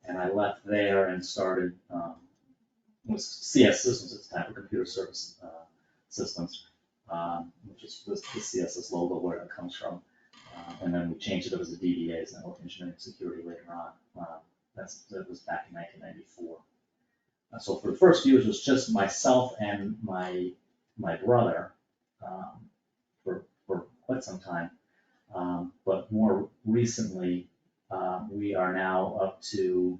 And I left there and started, was CS Systems at the time, for computer service systems, which is the CSS logo where it comes from. And then we changed it up as a DBA, as Network Engineering Security later on. That was back in 1994. So for the first few years, it was just myself and my brother for quite some time. But more recently, we are now up to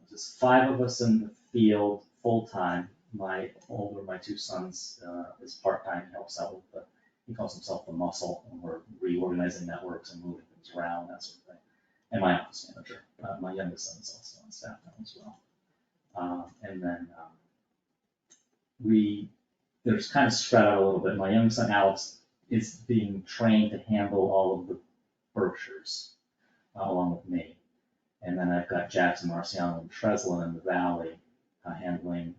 just 5 of us in the field full-time. My two sons is part-time, he helps out with he calls himself the muscle, and we're reorganizing networks and moving things around, that sort of thing. And my office manager, my youngest son is also on staff now as well. And then there's kind of spread out a little bit. My youngest son, Alex, is being trained to handle all of the Berkshires along with me. And then I've got Jackson, Marciano, and Treslin in the Valley handling,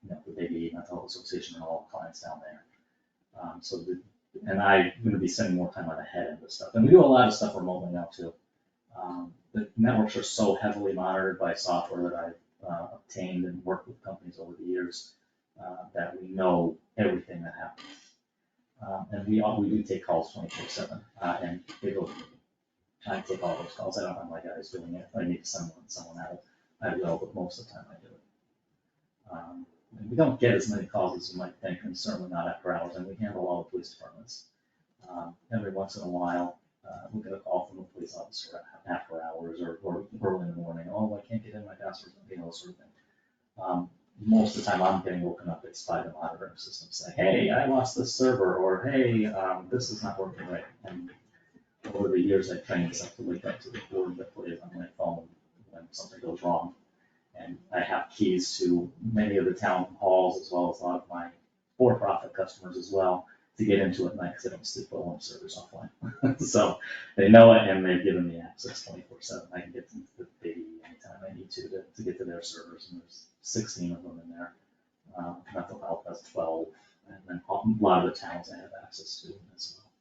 the Big E Mental Health Association and all the clients down there. And I'm going to be spending more time on the head end of stuff. And we do a lot of stuff remotely now too. The networks are so heavily monitored by software that I've obtained and worked with companies over the years that we know everything that happens. And we do take calls 24/7, and they go. I take all those calls. I don't have my guys doing it. If I need to send someone out, I will, but most of the time I do it. And we don't get as many calls as you might think, and certainly not after hours, and we handle all the police departments. Every once in a while, we'll get a call from a police officer after hours or early in the morning. Oh, I can't get in my password, sort of thing. Most of the time I'm getting woken up, it's by the monitoring system saying, hey, I lost this server, or hey, this is not working right. And over the years, I've trained myself to wake up to the board that plays on my phone when something goes wrong. And I have keys to many of the town halls, as well as a lot of my for-profit customers as well, to get into it at night, because I don't sleep well when servers offline. So they know it, and they've given me access 24/7. I can get to the baby anytime I need to get to their servers, and there's 16 of them in there. Mental Health has 12, and then a lot of the towns I have access to as well.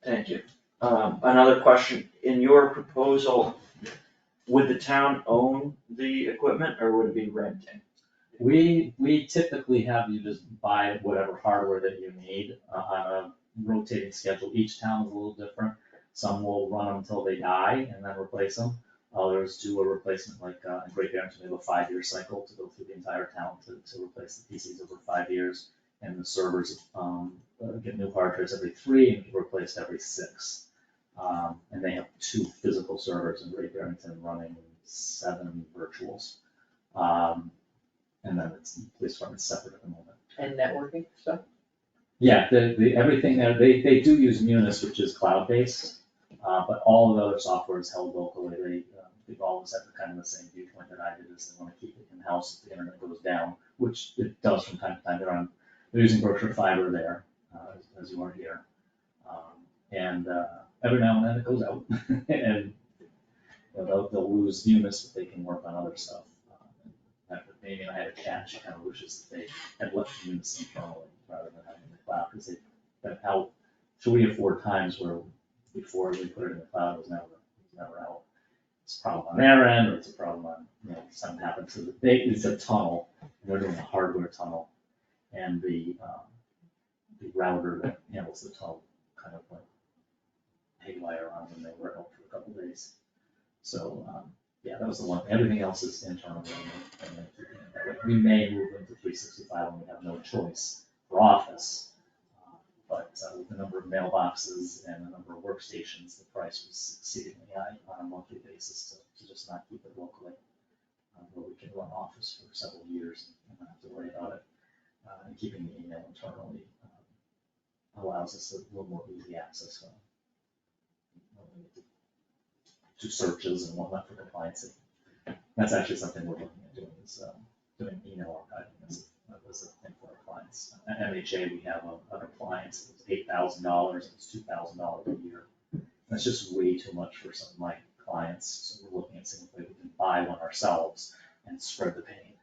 Thank you. Another question, in your proposal, would the town own the equipment or would it be renting? We typically have you just buy whatever hardware that you need on a rotating schedule. Each town is a little different. Some will run them until they die and then replace them. Others do a replacement, like in Great Barrington, we have a 5-year cycle to go through the entire town to replace the PCs over 5 years. And the servers get new hard drives every 3 and get replaced every 6. And they have 2 physical servers in Great Barrington running 7 virtuals. And then the police department's separate at the moment. And networking stuff? Yeah, everything there, they do use Munis, which is cloud-based, but all of the other software is held locally. They've always had kind of the same viewpoint that I did, is they want to keep it in-house if the internet goes down, which it does from time to time. They're using Berkshire Fiber there, as you are here. And every now and then it goes out, and they'll lose Munis, but they can work on other stuff. Amy and I had a chat, she kind of wishes that they had left Munis internally rather than having the cloud, because they've been out 3 or 4 times where before we put it in the cloud, it was never out. It's a problem on their end, or it's a problem on, something happens to it's a tunnel, and they're doing a hardware tunnel, and the router that handles the tunnel kind of went haywire on when they were out for a couple days. So, yeah, that was the one. Everything else is internal. We may move into 365 when we have no choice for Office. But with the number of mailboxes and the number of workstations, the price was exceedingly high on a monthly basis to just not keep it locally. Where we can run Office for several years and not have to worry about it. And keeping the email internally allows us a little more easy access to searches and whatnot for compliance. That's actually something we're looking at doing, is doing email archiving as a thing for our clients. At MHA, we have an appliance, it's $8,000, it's $2,000 a year. That's just way too much for some of my clients, so we're looking at seeing if we can buy one ourselves and spread the pain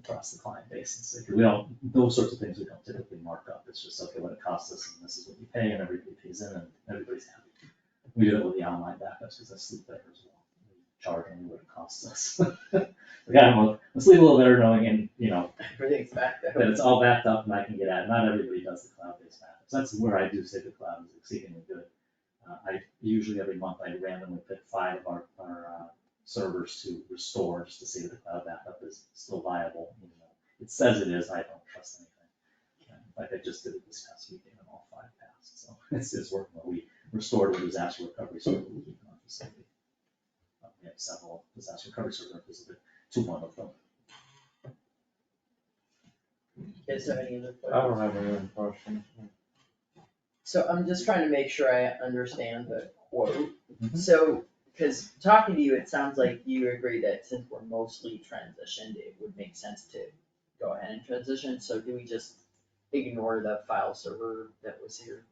across the client base and say, we don't, those sorts of things we don't typically mark up, it's just, okay, what it costs us, and this is what you pay, and everybody pays in, and everybody's happy. We do that with the online backups, because I sleep better as well, we charge only what it costs us. Okay, I'm sleep a little better knowing, and, you know, Everything's back there. that it's all backed up and I can get at it. Not everybody does the cloud-based backups. That's where I do say the cloud is exceedingly good. I usually every month I randomly pick 5 of our servers to restore just to see that the cloud backup is still viable. Even though it says it is, I don't trust anything. In fact, I just did it this past weekend and all 5 passed, so it's working well. We restored a disaster recovery server we keep in our facility. We have several disaster recovery servers in our facility, 2 one of them. Is there any other questions? I don't have any other questions. So I'm just trying to make sure I understand the quote. Mhm. So, because talking to you, it sounds like you agree that since we're mostly transitioned, it would make sense to go ahead and transition. So do we just ignore the file server that was here?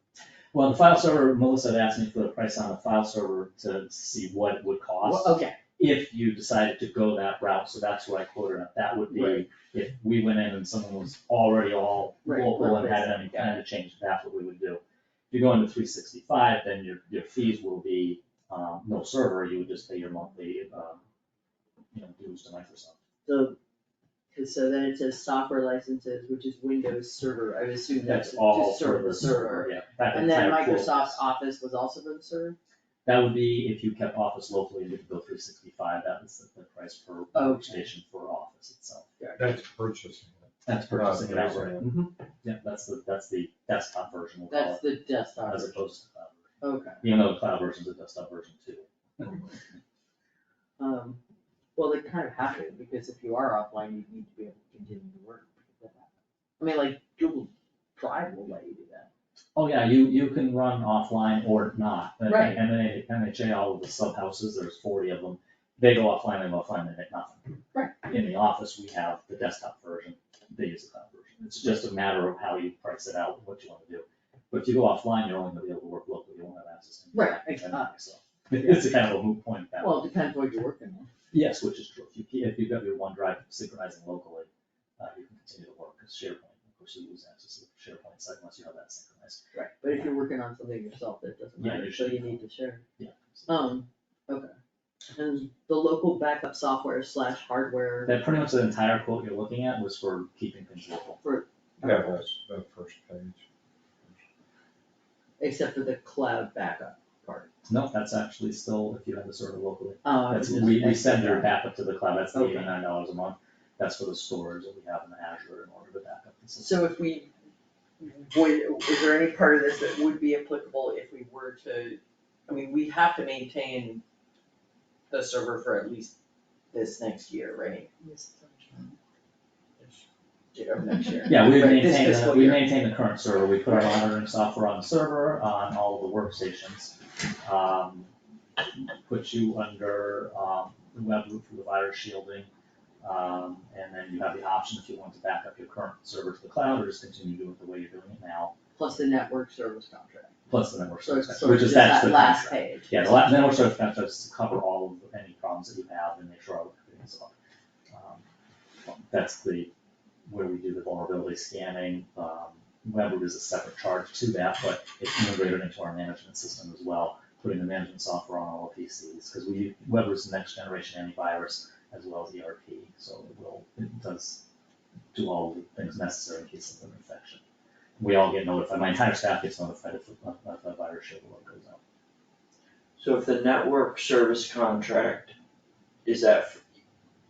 Well, the file server, Melissa had asked me for the price on the file server to see what it would cost. Well, okay, If you decided to go that route, so that's what I quoted at, that would be, Right. if we went in and someone was already all Right, local and had right, any kind of change, that's what we would do. If you go into 365, then your fees will be, no server, you would just pay your monthly, dues to Microsoft. so, cause so then it says software licenses, which is Windows Server, I would assume that's That's all to serve for the server. yeah. That And then entire quote. Microsoft Office was also for the server? That would be if you kept Office locally and didn't go 365, that was the price per workstation for Office itself. That's purchasing it. That's purchasing it Oh, outright. Yeah, that's the desktop version, we'll call That's the desktop it, as version. opposed to the cloud version. Okay. Even though the cloud version's a desktop version too. Well, they kind of have to, because if you are offline, you need to be able to continue to work. I mean, like, Google Drive will let you do that. Oh, yeah, you can run offline or not. And Right. MHA, all of the sub houses, there's 40 of them, they go offline, they hit nothing. Right. In the office, we have the desktop version, they use the cloud version. It's just a matter of how you price it out, what you wanna do. But if you go offline, you're only gonna be able to work locally, you won't have access to. Right, Exactly. So, it's a kind of a moot point that. Well, it depends what you're working on. Yes, which is true. If you've got your OneDrive synchronizing locally, you can continue to work, because SharePoint, of course, you lose access to the SharePoint site unless you have that synchronized. Right. But if you're working on something yourself, that doesn't Yeah, matter, you so should. you need to share. Yeah. Okay. And the local backup software / hardware, That pretty much the entire quote you're looking at was for keeping things local. Yeah, that's the first page. except for the cloud backup part. No, that's actually still if you have the server locally. It's That's, just we extra send your that. backup to the cloud, that's the Okay. $89 a month. That's for the storage that we have in the Azure in order to back up the system. So if we, is there any part of this that would be applicable if we were to, I mean, we have to maintain the server for at least this next year, right? Or next year. Yeah, we Right, this maintain, fiscal we year. maintain the current server, we put our monitoring software on the server, on all of the workstations. Put you under, the web root for the virus shielding. And then you have the option if you want to back up your current server to the cloud or just continue doing it the way you're doing it now, Plus the network service contract. plus the network So service, it's contract, sort of which is just that's that the last contract. page. Yeah, the network service contract is to cover all of any problems that you have and make sure everything's up. That's where we do the vulnerability scanning. WebRoot is a separate charge to that, but it's integrated into our management system as well, putting the management software on all the PCs, because WebRoot's the next generation antivirus as well as ERP, so it does do all the things necessary in case of an infection. We all get notified, my entire staff gets notified if a virus shield alert goes out. So if the network service contract, is that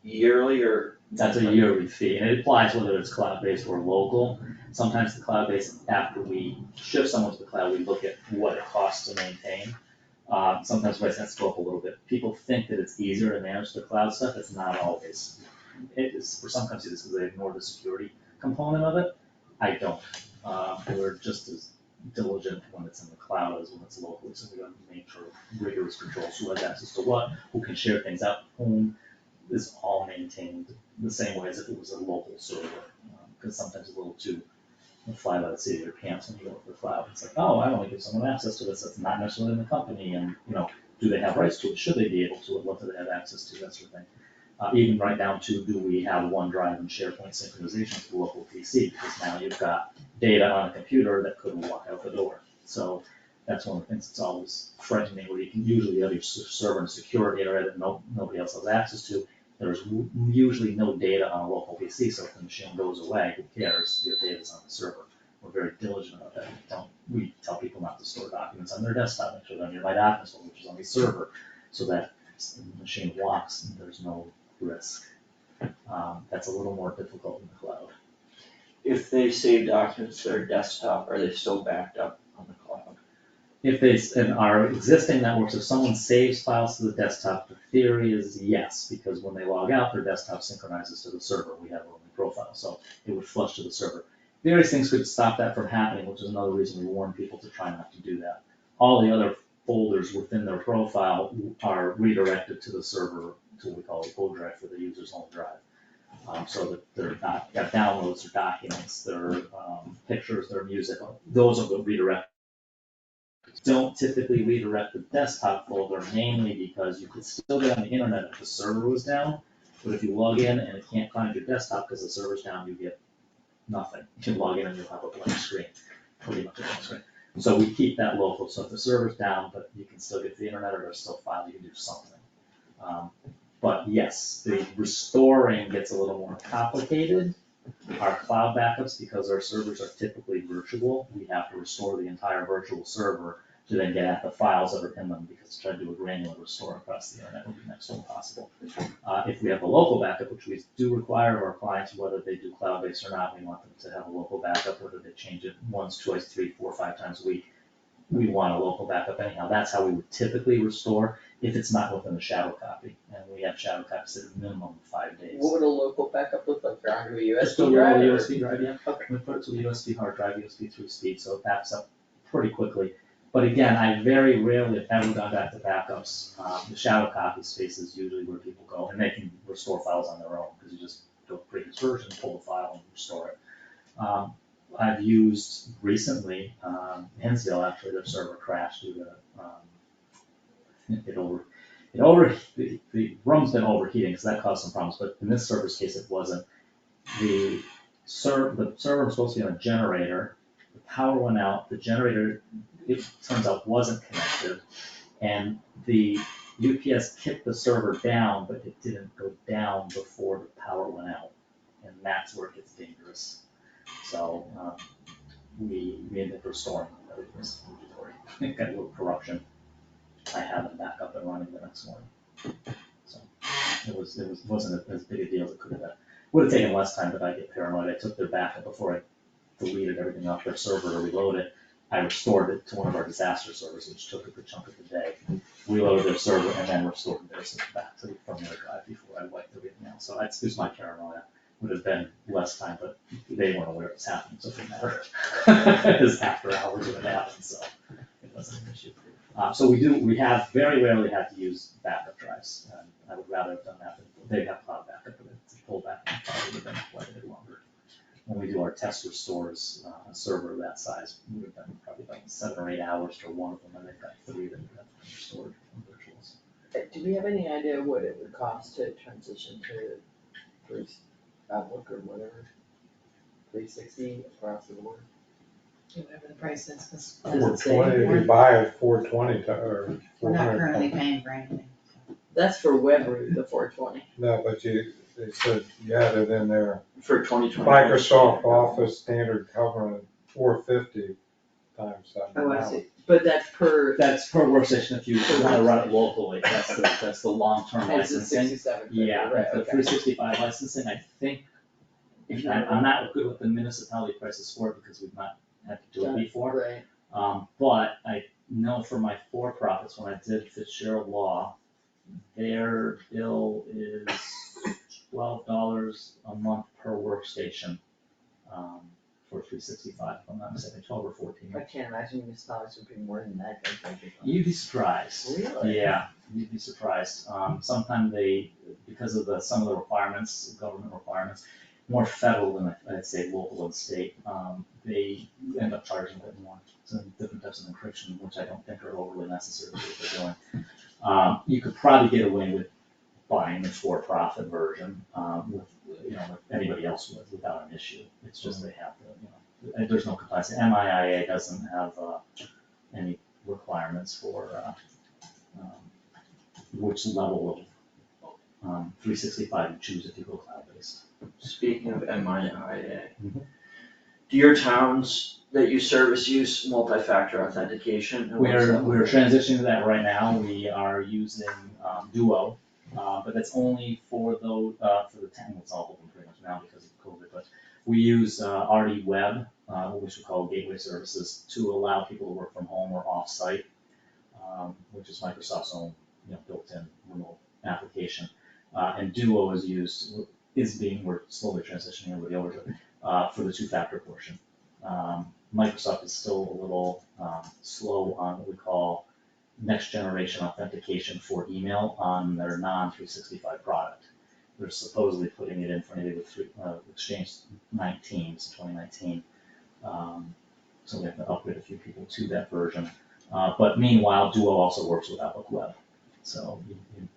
yearly or? That's a yearly fee, and it applies whether it's cloud-based or local. Sometimes the cloud-based, after we shift someone to the cloud, we look at what it costs to maintain. Sometimes price has to go up a little bit. People think that it's easier to manage the cloud stuff, it's not always. It is, for some companies, it's because they ignore the security component of it. I don't. We're just as diligent when it's in the cloud as when it's locally, so we gotta make sure rigorous controls, who has access to what, who can share things out with whom. is all maintained the same way as if it was a local server. Because sometimes it's a little too fly by the seat of your pants when you go to the cloud. It's like, oh, I want to give someone access to this that's not necessarily in the company, and, do they have rights to it? Should they be able to it? What do they have access to? That sort of thing. Even right down to, do we have OneDrive and SharePoint synchronization to the local PC? Because now you've got data on a computer that could walk out the door. So that's one of the things that's always frightening, where you can usually have your server in a security area that nobody else has access to. There's usually no data on a local PC, so if the machine goes away, who cares? Your data's on the server. We're very diligent about that. We tell people not to store documents on their desktop, make sure they're on your My Documents folder, which is on the server, so that the machine walks and there's no risk. That's a little more difficult in the cloud. If they save documents to their desktop, are they still backed up on the cloud? If they, in our existing networks, if someone saves files to the desktop, the theory is yes, because when they log out, their desktop synchronizes to the server. We have a roaming profile, so it would flush to the server. Various things could stop that from happening, which is another reason we warn people to try not to do that. All the other folders within their profile are redirected to the server, to what we call the O drive for the user's home drive. So that they're got downloads, their documents, their pictures, their music, those are the redirected. Don't typically redirect the desktop folder, mainly because you could still get on the internet if the server was down, but if you log in and it can't find your desktop because the server's down, you get nothing. You can log in and you'll have a blank screen, pretty much a blank screen. So we keep that local, so if the server's down, but you can still get to the internet or there's still files, you can do something. But yes, the restoring gets a little more complicated. Our cloud backups, because our servers are typically virtual, we have to restore the entire virtual server to then get at the files that are in them, because to try to do a granular restore across the internet would be next to impossible. If we have a local backup, which we do require of our clients, whether they do cloud-based or not, we want them to have a local backup, whether they change it once, twice, 3, 4, 5 times a week. We want a local backup anyhow. That's how we would typically restore if it's not within the shadow copy. And we have shadow copies that are minimum 5 days. What would a local backup look like? They're onto a Just a USB little drive? or- USB drive, yeah. Okay. We put it to a USB hard drive, USB 3 speed, so it backs up pretty quickly. But again, I very rarely have ever gone back to backups. The shadow copy space is usually where people go, and they can restore files on their own, because you just go to previous version, pull the file and restore it. I've used recently, Hinsdale, actually, their server crashed due to, the room's been overheating, so that caused some problems, but in this server's case, it wasn't. The server was supposed to be on a generator, the power went out, the generator, it turns out wasn't connected, and the UPS kicked the server down, but it didn't go down before the power went out, and that's where it gets dangerous. So, we ended up restoring this inventory. It got a little corruption. I had them back up and running the next morning. So it wasn't as big a deal as it could have been. Would have taken less time, but I get paranoid. I took their backup before I deleted everything off their server to reload it. I restored it to one of our disaster servers, which took a good chunk of the day. Reloaded their server and then restored theirs back to from their drive before I wiped everything out. So that's just my paranoia. Would have been less time, but they weren't aware it was happening, so it didn't matter. It was after hours when it happened, so it wasn't an issue. So we have very rarely had to use backup drives. I would rather have done that, but they have cloud backup, but to pull back on cloud would have been quite a bit longer. When we do our test restores, a server of that size would have been probably like 7 or 8 hours for one of them, and they've got 3 that have been restored from virtuals. Do we have any idea what it would cost to transition to Outlook or whatever, 360 across the board? Whatever the price is, because 420, if you buy it, 420 or we're not 400. currently paying for anything. That's for WebRoot, the 420. No, but they said you had it in there. For 2020. Microsoft Office standard covering 450 times that. Oh, I see, but that's per, That's per workstation if you wanna run it locally, that's the long-term it's a licensing. 67. Yeah, right, the okay. 365 licensing, I think, I'm not good with the municipality prices for it because we've not had to do it before. Right, But I know for my for-profits, when I did Fitzgerald Law, their bill is $12 a month per workstation, for 365, if I'm not mistaken, 12 or 14. I can't imagine municipalities would be more than that, don't you? You'd be surprised. Really? Yeah, you'd be surprised. Sometimes they, because of some of the requirements, government requirements, more federal than I'd say local and state, they end up charging a bit more. Some different types of encryption, which I don't think are overly necessary for what they're doing. You could probably get away with buying the for-profit version, with, like anybody else would, without an issue. It's just they have to, there's no compliance. MIA doesn't have, any requirements for, which level of, 365 you choose if you go cloud-based. Speaking of MIA, Mhm. do your towns that you service use multi-factor authentication? And what does that We're look like? transitioning to that right now. We are using, Duo, but that's only for for the town, it's all open pretty much now because of COVID, but we use, RD Web, which we call Gateway Services, to allow people to work from home or off-site, which is Microsoft's own, built-in remote application. And Duo we're slowly transitioning everybody over to it, for the two-factor portion. Microsoft is still a little, slow on what we call next generation authentication for email on their non-365 product. They're supposedly putting it in for maybe with Exchange 2019. So we have to upgrade a few people to that version. But meanwhile, Duo also works with Outlook Web. So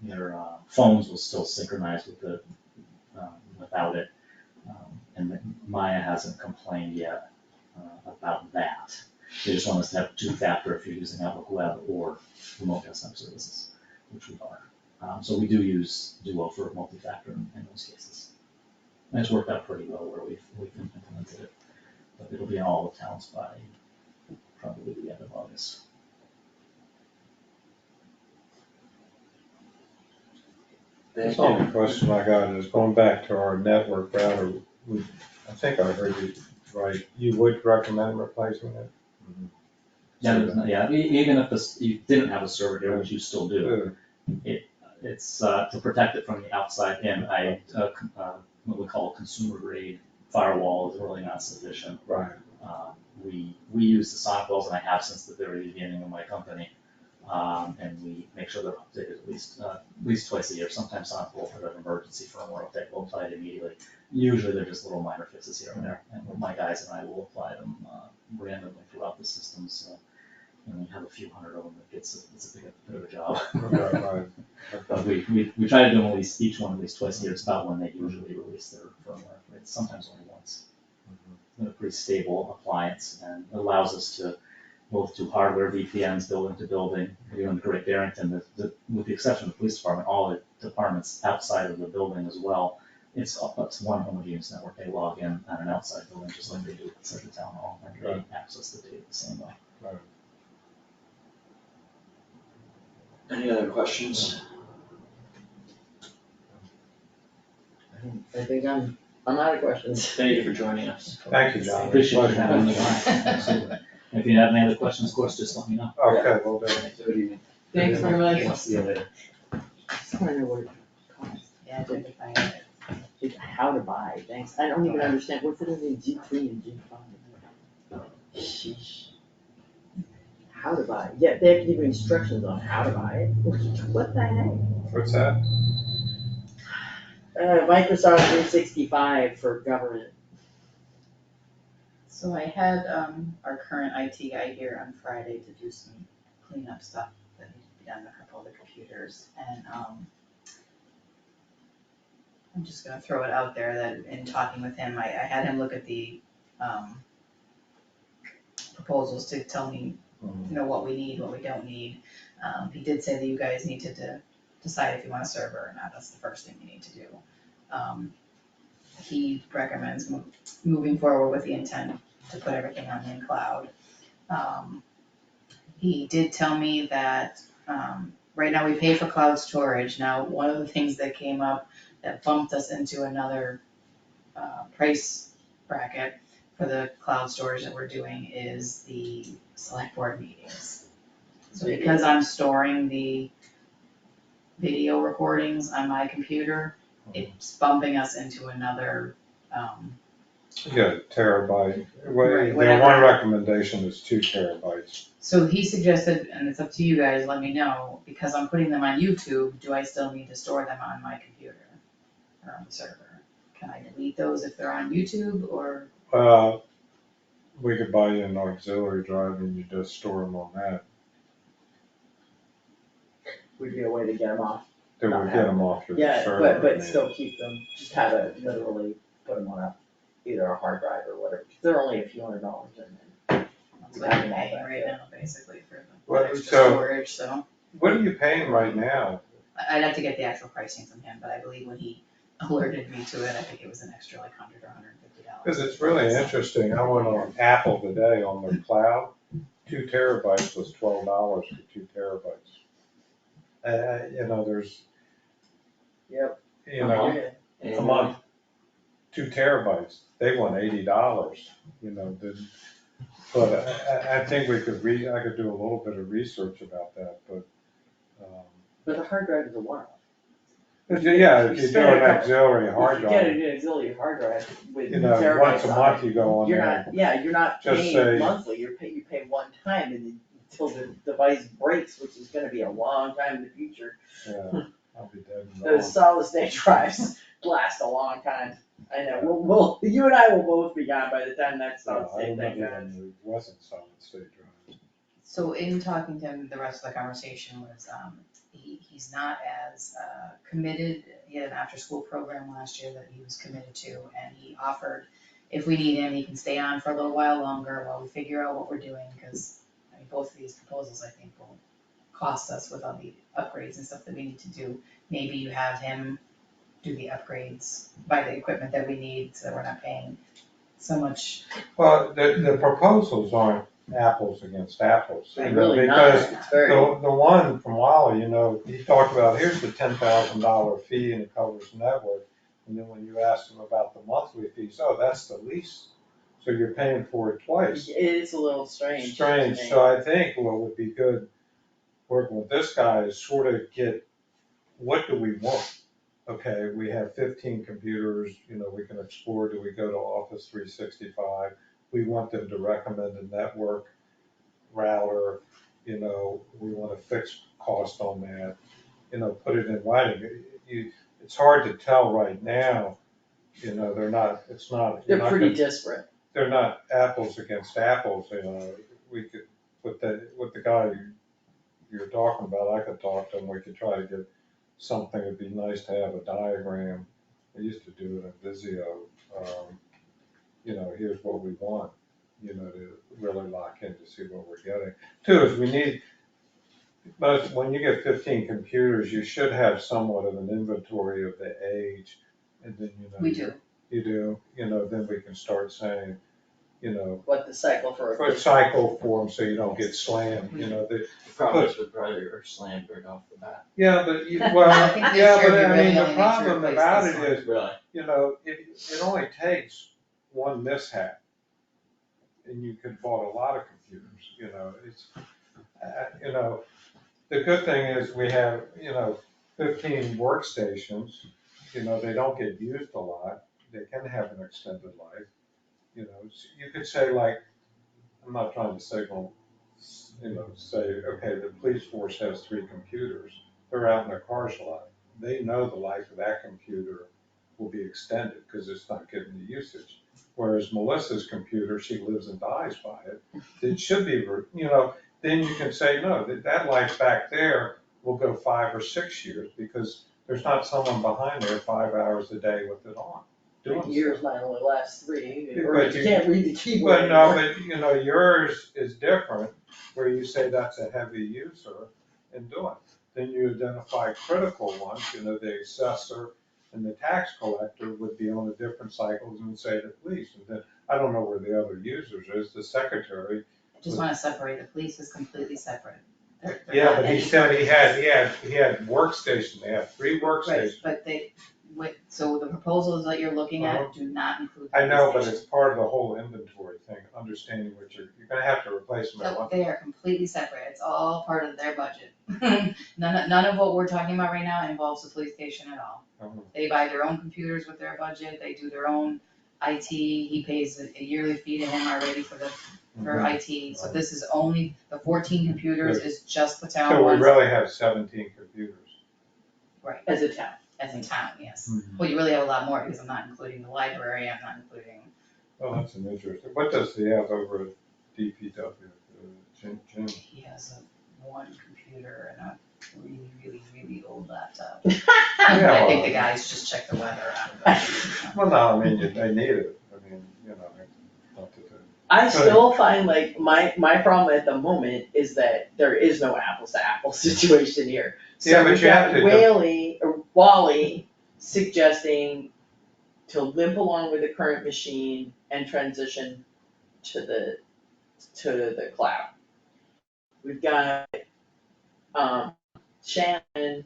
your phones will still synchronize with without it. And Maya hasn't complained yet about that. They just want us to have two-factor if you're using Outlook Web or remote desktop services, which we are. So we do use Duo for multi-factor in those cases. And it's worked out pretty well where we've implemented it. But it'll be in all the towns by probably the end of August. Thank The only you. question I got is going back to our network router, I think I heard you right, you would recommend replacing it? Even if you didn't have a server there, which you still do, Yeah. it's to protect it from the outside in. What we call a consumer grade firewall is really not sufficient. Right. We use the sonic walls, and I have since the very beginning of my company. And we make sure they're updated at least twice a year. Sometimes sonic walls have an emergency firmware update, we'll apply it immediately. Usually they're just little minor fixes here and there, and my guys and I will apply them randomly throughout the systems. And we have a few hundred of them, it's a bit of a job. Right. But we try to do them each one at least twice a year. It's about when they usually release their firmware, right? Sometimes only once. They're a pretty stable appliance and allows us to both do hardware VPNs building to building. Even the Great Barrington, with the exception of the police department, all the departments outside of the building as well, it's one homogeneous network. They log in at an outside building just like they do inside the town hall, and they access the data the same way. Right. Any other questions? I think I'm out of questions. Thank you for joining us. Thank you, John. Appreciate you Pleasure. having me on. Absolutely. If you have any other questions, of course, just let me know. Okay, well, then. Good evening. Thanks very much. See you later. Just wanna know what it costs. Yeah, I did find it. Just how to buy, thanks. I don't even understand, what's it in G3 and G5? Sheesh. How to buy, yeah, they have to give you instructions on how to buy it. What the heck? What's that? Microsoft 365 for government. So I had, our current IT guy here on Friday to do some cleanup stuff that needed to be done on a couple of the computers, and, I'm just gonna throw it out there that in talking with him, I had him look at the, proposals to tell me, what we need, what we don't need. He did say that you guys needed to decide if you want a server or not, that's the first thing you need to do. He recommends moving forward with the intent to put everything on the cloud. He did tell me that, right now we pay for cloud storage. Now, one of the things that came up that bumped us into another, price bracket for the cloud storage that we're doing is the select board meetings. So because I'm storing the video recordings on my computer, it's bumping us into another, Yeah, terabyte, well, Right, their whatever. one recommendation is 2 terabytes. So he suggested, and it's up to you guys, let me know, because I'm putting them on YouTube, do I still need to store them on my computer or on the server? Can I delete those if they're on YouTube, or? We could buy you an auxiliary drive and you just store them on that, Would be a way to get them off. then we get them off your Yeah, server. but still keep them, just have it literally put them on either a hard drive or whatever, 'cause they're only a few $100s and then. That's what I'm paying right now, basically, for the Well, extra so- storage, so. What are you paying right now? I'd have to get the actual pricing from him, but I believe when he alerted me to it, I think it was an extra like $100 or $150. Because it's really interesting, I went on Apple today on the cloud, 2 terabytes was $12 for 2 terabytes. You know, there's. Yep. You know, a month, 2 terabytes, they want $80, you know, but I think we could I could do a little bit of research about that, but. But the hard drive is a one-off. Yeah, if you do an auxiliary hard If you get drive, an auxiliary hard drive with you know, terabytes once a on month it, you go on you're there. not, yeah, you're not Just paying say- monthly, you pay one time and then until the device breaks, which is gonna be a long time in the future. Yeah, I'll be dead and Those gone. solid state drives last a long time. I know, you and I will both be gone by the time that solid I state thing remember comes. when it wasn't solid state drives. So in talking to him, the rest of the conversation was, he's not as committed. He had an after-school program last year that he was committed to, and he offered, if we need him, he can stay on for a little while longer while we figure out what we're doing, because, I mean, both of these proposals, I think, will cost us with all the upgrades and stuff that we need to do. Maybe you have him do the upgrades, buy the equipment that we need, so that we're not paying so much. Well, the proposals aren't apples against apples, you know, Really because not, it's very. the one from Wally, you know, he talked about, here's the $10,000 fee and it covers network. And then when you asked him about the monthly fees, oh, that's the lease, so you're paying for it twice. It's a little strange. to Strange, me. so I think what would be good, working with this guy, is sort of get, what do we want? Okay, we have 15 computers, you know, we can explore, do we go to Office 365? We want them to recommend a network router, you know, we want a fixed cost on that, you know, put it in writing. It's hard to tell right now, you know, it's not. They're pretty disparate. They're not apples against apples, you know, we could, with the guy you're talking about, I could talk to him, we could try to get something, it'd be nice to have a diagram. I used to do it in Visio, you know, here's what we want, you know, to really lock in to see what we're getting. Two is we need, when you get 15 computers, you should have somewhat of an inventory of the age, and then, you know. We do. You do, you know, then we can start saying, you know, What the cycle for. for a cycle for them, so you don't get slammed, you know, The problem is with brother or slammed right off the bat. yeah, but you, I well, think this yeah, year but we I really mean, the only need to problem replace about this it one. is, Really? you know, it only takes one mishap. And you could bought a lot of computers, you know, it's, you know, the good thing is we have, you know, 15 workstations, you know, they don't get used a lot, they can have an extended life. You know, you could say like, I'm not trying to signal, you know, say, okay, the police force has 3 computers, they're out in their cars a lot. They know the life of that computer will be extended because it's not getting the usage. Whereas Melissa's computer, she lives and dies by it. It should be, you know, then you can say, no, that life back there will go 5 or 6 years because there's not someone behind there 5 hours a day with it on. Doing Years stuff. might only last 3, Yeah, or but you you- can't read the keyboard But no, anymore. but you know, yours is different, where you say that's a heavy user and do it. Then you identify critical ones, you know, the assessor and the tax collector would be on the different cycles and say the police. And then, I don't know where the other users is, the secretary. I just wanna separate, the police is completely separate. They're Yeah, not but he any- said he had workstation, they have 3 Right, workstations. but so the proposals that you're looking at do not include the I know, but police it's station. part of the whole inventory thing, understanding what you're gonna have to replace them at No, one. they are completely separate, it's all part of their budget. None of what we're talking about right now involves the police station at all. Mhm. They buy their own computers with their budget, they do their own IT, he pays a yearly fee to him already for Mhm. IT, so this is only, the 14 computers is just the town So we ones. really have 17 computers. Right, As a town. as a town, yes. Mhm. Well, you really have a lot more, because I'm not including the library, I'm not including, Well, that's an interesting, what does he have over at DPW, Jim? he has one computer and a really, really, really old laptop. Yeah, I think well- the guys just check the weather out of it. Well, no, I mean, they need it, I mean, you know, not to do. I still find like, my problem at the moment is that there is no apples to apples situation here. Yeah, So but we've you have got to- Wally suggesting to limp along with the current machine and transition to the cloud. We've got, Shannon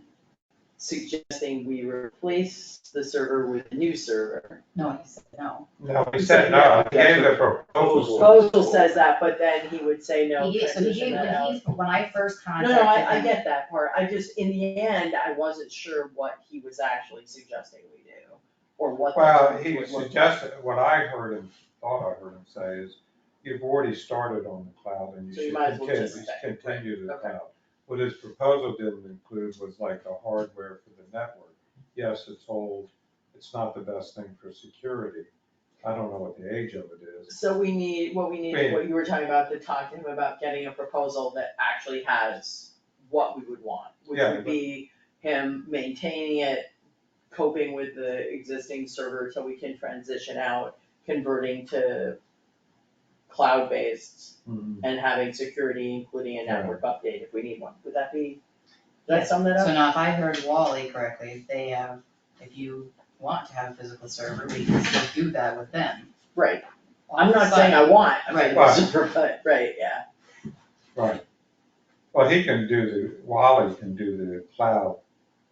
suggesting we replace the server with a new server. No, he said no. No, he said no, he gave the proposal. Proposal says that, but then he would say no, He gave, so he transition gave, that out. when I first No, contacted no, him. I get that part, I just, in the end, I wasn't sure what he was actually suggesting we do, or what. the Well, terms he would look like. suggested, what I heard him, thought I heard him say is, you've already started on the cloud and you So you should might as well continue, just stay. continue to the Okay. cloud. What his proposal didn't include was like the hardware for the network. Yes, it's old, it's not the best thing for security. I don't know what the age of it is. So we need, what you were talking about, to talk to him about getting a proposal that actually has what we would want. Which Yeah, would be him maintaining it, coping with the existing server till we can transition out, converting to cloud-based, Mhm. and having security, including a Yeah. network update if we need one. Would that be, Yeah, that sum that So up? now if I heard Wally correctly, if you want to have a physical server, we can still do that with them. Right, I'm not saying I want a Right. physical server, but, right, yeah. Right. Well, he can do Wally can do the cloud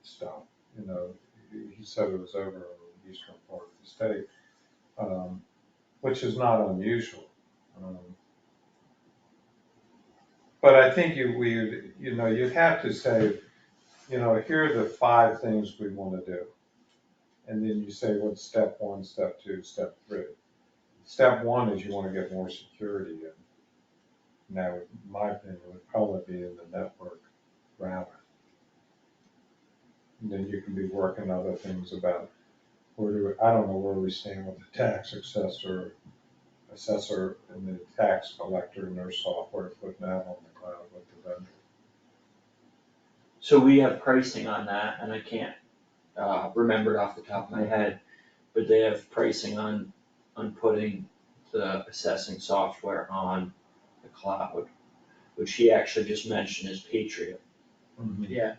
stuff, you know, he said it was over in the eastern part of the state, which is not unusual. But I think you have to say, here are the 5 things we wanna do. And then you say, what's step 1, step 2, step 3. Step 1 is you wanna get more security in. Now, in my opinion, would probably be in the network router. And then you can be working other things about, I don't know where we stand with the tax assessor and the tax collector and their software, putting that on the cloud with the vendor. So we have pricing on that, and I can't, remember it off the top of my head, but they have pricing on putting the assessing software on the cloud, which he actually just mentioned is Patriot. Yeah.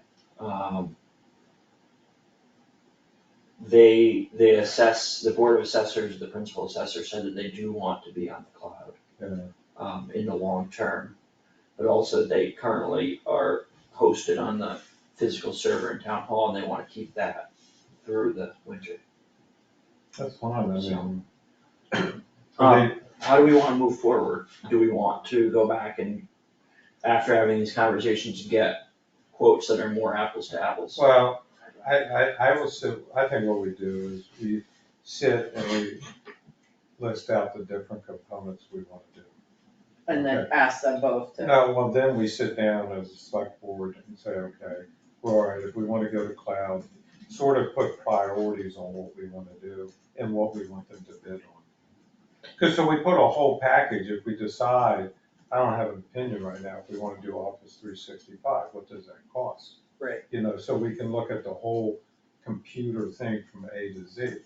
They assess, the board of assessors, the principal assessor said that they do want to be on the cloud. Yeah. In the long term, but also they currently are hosted on the physical server in town hall, and they wanna keep that through the winter. That's fine, I mean. How do we wanna move forward? Do we want to go back and, after having these conversations, get quotes that are more apples to apples? Well, I will sit, I think what we do is we sit and we list out the different components we wanna do. And then ask them both to. No, well, then we sit down as a select board and say, okay, well, all right, if we wanna go to cloud, sort of put priorities on what we wanna do and what we want them to bid on. Cause so we put a whole package, if we decide, I don't have an opinion right now, if we wanna do Office 365, what does that cost? Right. So we can look at the whole computer thing from A to Z,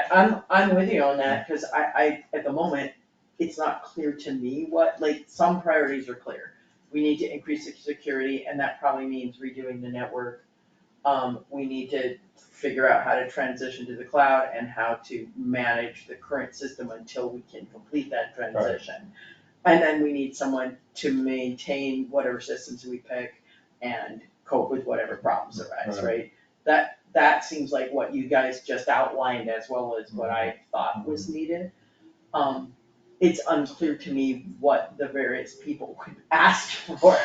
I'm with you on that, cause I, at the moment, it's not clear to me what, like, some priorities are clear. We need to increase the security, and that probably means redoing the network. We need to figure out how to transition to the cloud and how to manage the current system until we can complete that transition. And then we need someone to maintain whatever systems we pick and cope with whatever problems arise, right? That seems like what you guys just outlined as well as what I thought was needed. It's unclear to me what the various people would ask for.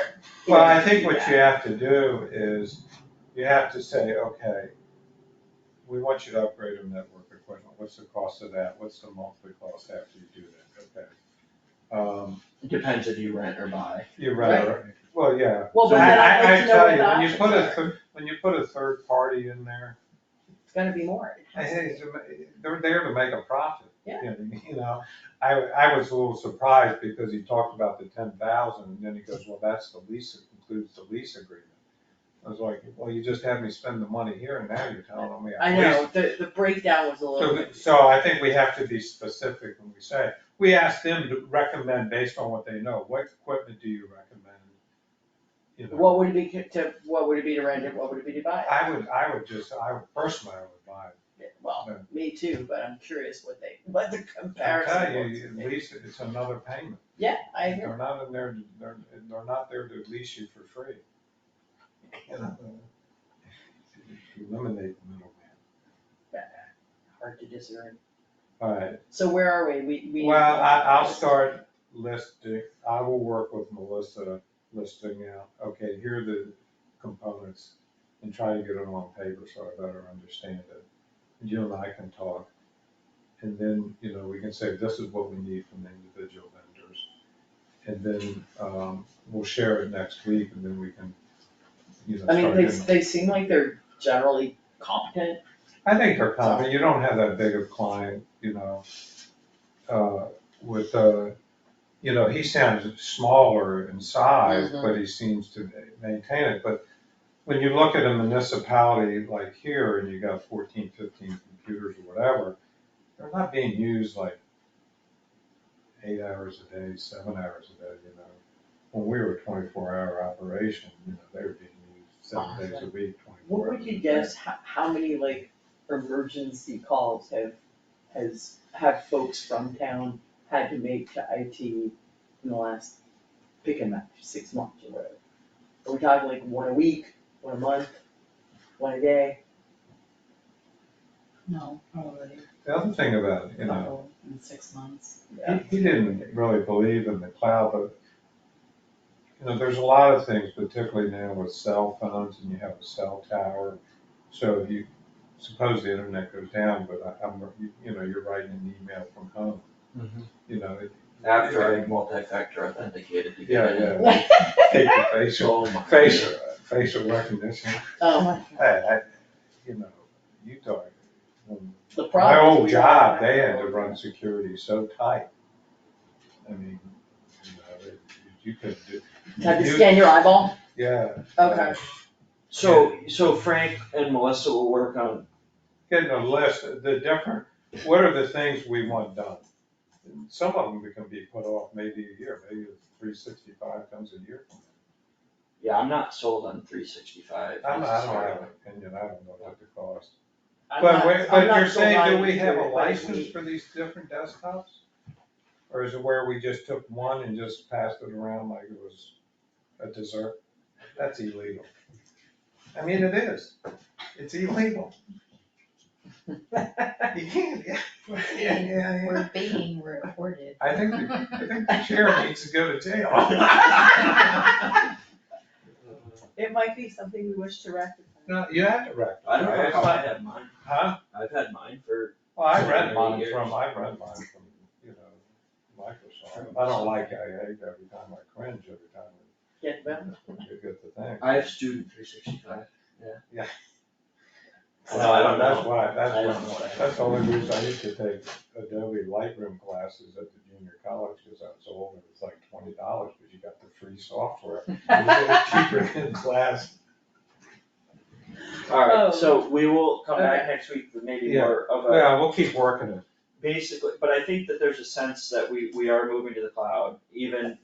Well, I think what you have to do is, you have to say, okay, we want you to upgrade our network equipment, what's the cost of that, what's the monthly cost after you do that, okay? It depends if you rent or buy. You're right, well, yeah. Well, So but then I'd like I to know tell what you, the when you options put are. when you put a third party in there, It's gonna be more. It has to hey, be. they're there to make a profit. Yeah. You know, I was a little surprised because he talked about the 10,000 and then he goes, well, that's the lease, it includes the lease agreement. I was like, well, you just had me spend the money here and now you're telling me I I'm know, the breakdown was a little bit. So I think we have to be specific when we say, we asked them to recommend based on what they know, what equipment do you recommend? You know, What would it be what would it be to rent it, what would it be to buy it? I would personally, I would buy it. Yeah, well, Yeah. me too, but I'm curious what the I comparison tell was. you, at least it's another payment. Yeah, I agree. They're not in there, they're not there to lease you for free. You know, eliminate the middleman. Hard to disagree. Alright, So where are we? We. well, I'll start listing, I will work with Melissa listing out, okay, here are the components, and try to get it on paper so I better understand it. You and I can talk, and then, you know, we can say, this is what we need from the individual vendors. And then, we'll share it next week, and then we can, you know, I mean, start getting. they seem like they're generally competent. I think they're confident, you don't have that big of client, you know, with, you know, he sounds smaller in size, Mhm. but he seems to maintain it, but when you look at a municipality like here, and you got 14, 15 computers or whatever, they're not being used like 8 hours a day, 7 hours a day, you know. When we were a 24-hour operation, you know, they were being used 7 days a week, 24 What hours would a you day. guess, how many like emergency calls have folks from town had to make to IT in the last, pick a month, 6 months or whatever? Are we talking like one a week, one a month, one a day? No, probably, The other thing about it, you know, couple in 6 months. he didn't really believe in the cloud, but, you know, there's a lot of things, particularly now with cell phones, and you have a cell tower. So if you, suppose the internet goes down, but you know, you're writing an email from home, you know. After I multi-factor authenticated to Yeah, get in. yeah, take the facial, Oh my. facial recognition. Oh my. Hey, you know, you talk, The my problem is old we job, are- they had to run security so tight. I mean, you know, you could do. Had to you- scan your eyeball? Yeah. Okay. So Frank and Melissa will work on, Getting a list, the different, what are the things we want done? Some of them can be put off maybe a year, maybe 365 comes a year from yeah, I'm not sold on 365. now. I don't have an opinion, I don't know what the cost. I'm But, not- I'm but not you're so saying, do minded we to have do a it, but if license we- for these different desktops? Or is it where we just took one and just passed it around like it was a dessert? That's illegal. I mean, it is, it's illegal. You can't, yeah. We're being recorded. I think the chair needs to go to jail. It might be something we wish to rectify. No, you have to rectify. I don't know It's how I not- had mine. Huh? I've had mine for, Well, I 7 read or 8 mine years. from, you know, Microsoft. I don't like every time I cringe, every time Get them. you get the thing. I have student 365. Yeah. No, I don't That's know. why, I don't know what I have. that's the only reason I used to take Adobe Lightroom classes at the junior college, because I was old, and it was like $20, but you got the free software. It was cheaper in class. Alright, so we will come back Okay. next week with maybe Yeah. more of a, Yeah, we'll keep working it. basically, but I think that there's a sense that we are moving to the cloud. Even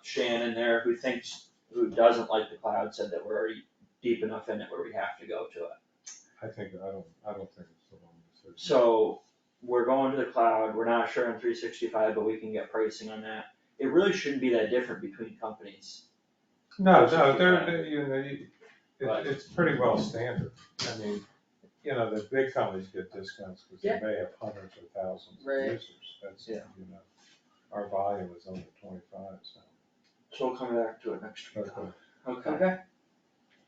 Shannon there, who doesn't like the cloud, said that we're already deep enough in it where we have to go to it. I don't think it's the one. That's- So we're going to the cloud, we're not sure on 365, but we can get pricing on that. It really shouldn't be that different between companies. No, Right. they're, you know, it's pretty well standard. I mean, you know, the big companies get discounts because they may have hundreds of thousands of Right. users. That's, Yeah. you know, our volume is only 25, so. So we'll come back to it next week. Okay. Okay, Okay.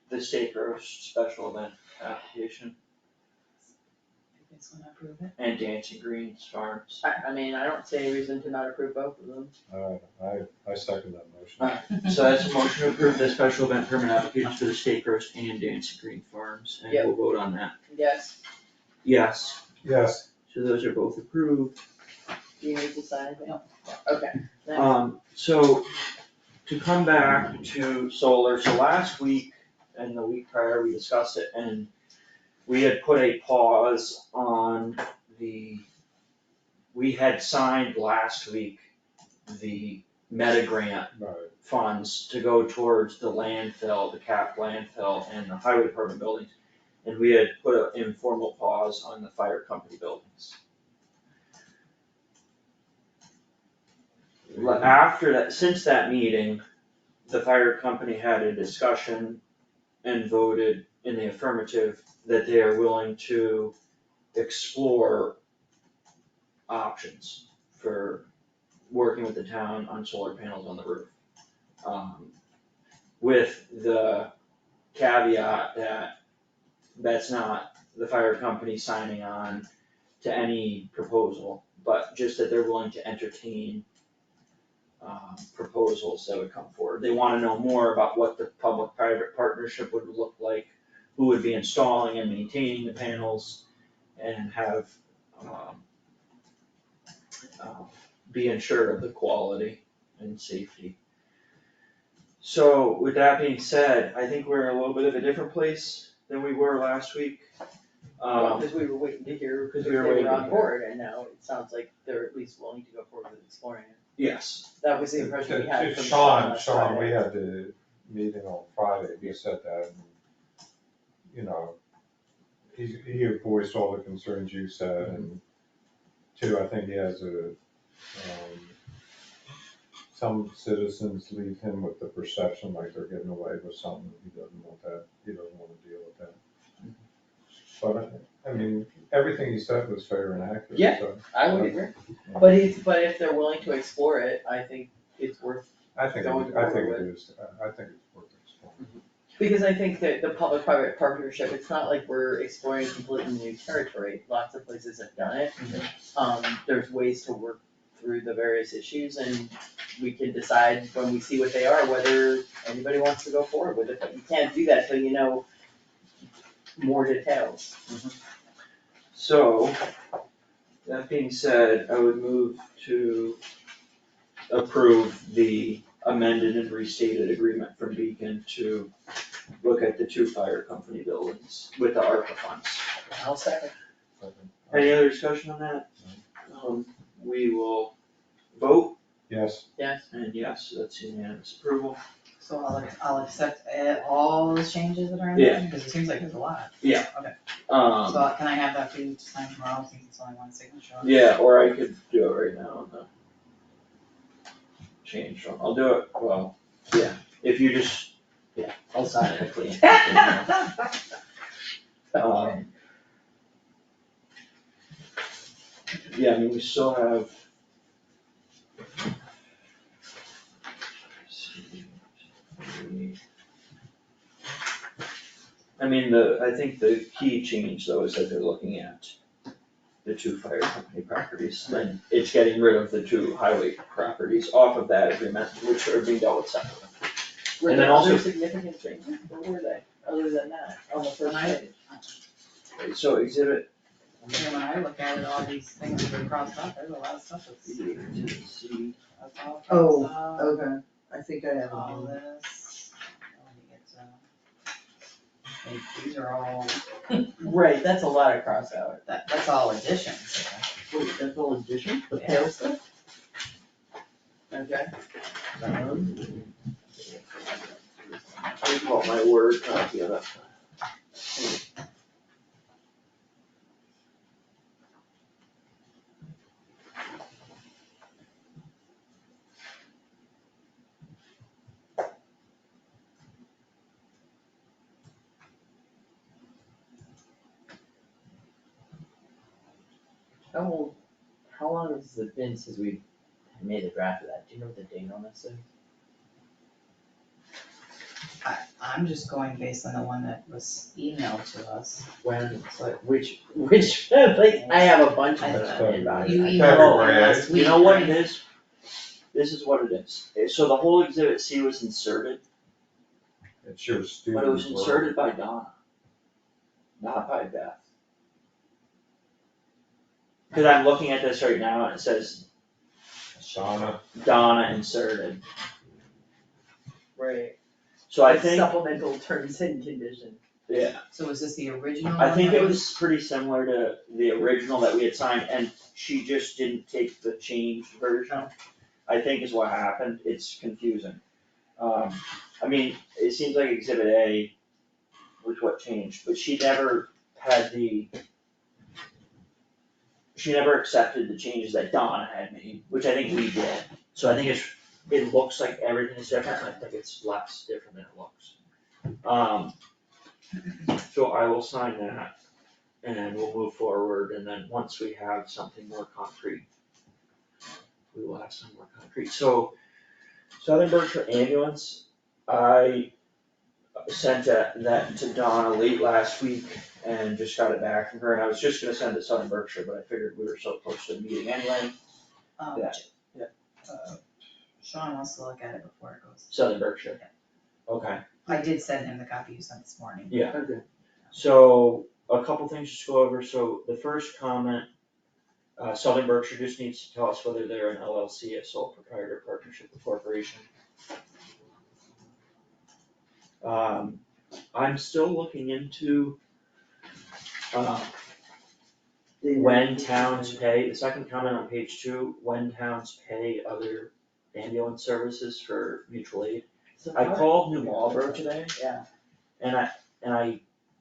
the steak roast special event application. Vince gonna approve it. and Dancing Greens Farms. I mean, I don't see any reason to not approve both of them. I second that motion. Alright, so that's a motion to approve the special event permit applications for the Steak Roast and Dancing Green Farms, and Yep. we'll vote on that. Yes, Yes, Yes, so those are both approved. do you need to sign anything? No. Okay, next. So to come back to solar, so last week and the week prior, we discussed it and we had put a pause on we had signed last week the Meta grant right, funds to go towards the landfill, the cap landfill and the highway department buildings. And we had put an informal pause on the fire company buildings. After that, since that meeting, the fire company had a discussion and voted in the affirmative that they are willing to explore options for working with the town on solar panels on the roof. With the caveat that that's not the fire company signing on to any proposal, but just that they're willing to entertain proposals that would come forward. They wanna know more about what the public-private partnership would look like, who would be installing and maintaining the panels, and have, be ensured of the quality and safety. So with that being said, I think we're in a little bit of a different place than we were last week. Well, because we were waiting to hear if Because they we were waiting were to on hear. board, and now it sounds like they're at least willing to go forward with exploring it. Yes, That was the impression we had To from Sean, last Sean, we Friday. had the meeting on Friday, he said that, and, you know, he voiced all the concerns you said, and two, I think he has some citizens leave him with the perception like they're getting away with something, he doesn't want that, he doesn't wanna deal with that. But, I mean, everything he said was fair and accurate, Yeah. so. I would agree, but if they're willing to explore it, I think it's worth, I think Going it forward is, I think it's worth exploring. because I think that the public-private partnership, it's not like we're exploring completely new territory, lots of places have done it. There's ways to work through the various issues, and we can decide when we see what they are, whether anybody wants to go forward with it, but you can't do that till you know more details. so, that being said, I would move to approve the amended and restated agreement from Beacon to look at the two fire company buildings with the ARPA funds. I'll second. Any other discussion on that? We will vote, Yes, Yes, and yes, that's unanimous approval. So I'll accept all those changes that are in Yeah. there, because it seems like there's a lot. Um, So can I have that for you to sign tomorrow, since it's only one signature? yeah, or I could do it right now on the change one, I'll do it, well, yeah, if you just, yeah, I'll sign it clean. Yeah, I mean, we still have. I mean, I think the key change though is that they're looking at the two fire company properties, then it's getting rid of the two highway properties off of that agreement, which are being dealt with separately. were And then there other also- significant changes, what were they, other than that, on the first page? So exhibit, And when I look at it, all these things that are crossed out, there's a lot of stuff that's, see, that's all Oh, crossed out. Okay, I think I have All this. Let me get to- These are all, Right, that's a lot of cross out. that's all additions. Wait, that's all addition, the Yeah. tail stuff? Okay. I call my word copy of it. How long has it been since we made a draft of that? Do you know what the date on this is? I'm just going based on the one that was emailed to us. When, so which, like, I have a bunch of I- them in my. You emailed February. one last week, You know what it right? is? This is what it is. So the whole exhibit C was inserted, It's your but student. it was work. inserted by Donna, not by Beth. Cause I'm looking at this right now and it says Donna, Donna inserted. Right. So I Like think, Supplemental terms and conditions. yeah, So was this the original I one think that it was pretty similar to the original that we had signed, and she just didn't take the changed version. I think is what happened, it's confusing. I mean, it seems like exhibit A was what changed, but she never accepted the changes that Donna had made, which I think we did. So I think it looks like everything is different, and I think it's less different than it looks. So I will sign that, and we'll move forward, and then once we have something more concrete, we will have some more concrete. So Southern Berkshire Ambulance, I sent that to Donna late last week and just got it back from her, and I was just gonna send it to Southern Berkshire, but I figured we were so close to the meeting anyway. Yeah, yeah. Sean wants to look at it before it goes. Southern Berkshire. Okay. I did send him the copy you sent this morning. Yeah. Okay. So a couple things to go over. So the first comment, Southern Berkshire just needs to tell us whether they're an LLC, a sole proprietor partnership or corporation. I'm still looking into when towns pay, the second comment on page 2, when towns pay other ambulance services for mutual aid. I called New Marlboro today. Yeah. And I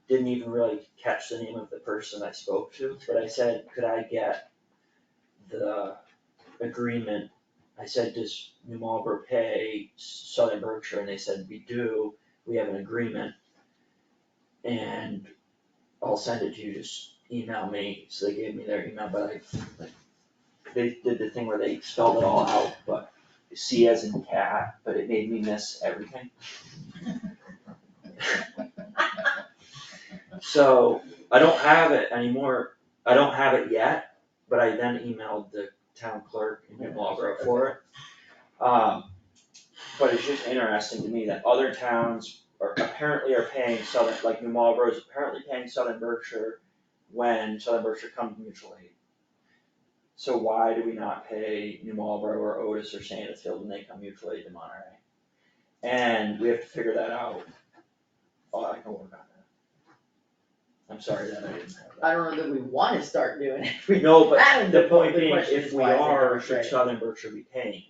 didn't even really catch the name of the person I spoke to, but I said, could I get the agreement? I said, does New Marlboro pay Southern Berkshire? And they said, we do, we have an agreement. And I'll send it to you, just email me, so they gave me their email, but they did the thing where they spelled it all out, but C as in cat, but it made me miss everything. So, I don't have it anymore, I don't have it yet, but I then emailed the town clerk in New Marlboro for it. But it's just interesting to me that other towns are paying Southern, like New Marlboro is apparently paying Southern Berkshire when Southern Berkshire comes to mutual aid. So why do we not pay New Marlboro or Otis or Sandusfield when they come mutual aid to Monterey? And we have to figure that out. Oh, I can work on that. I'm sorry that I didn't have that. I don't know that we wanna start doing it. No, but And the point being, question if is we why is it are, not should right? Southern Berkshire be paying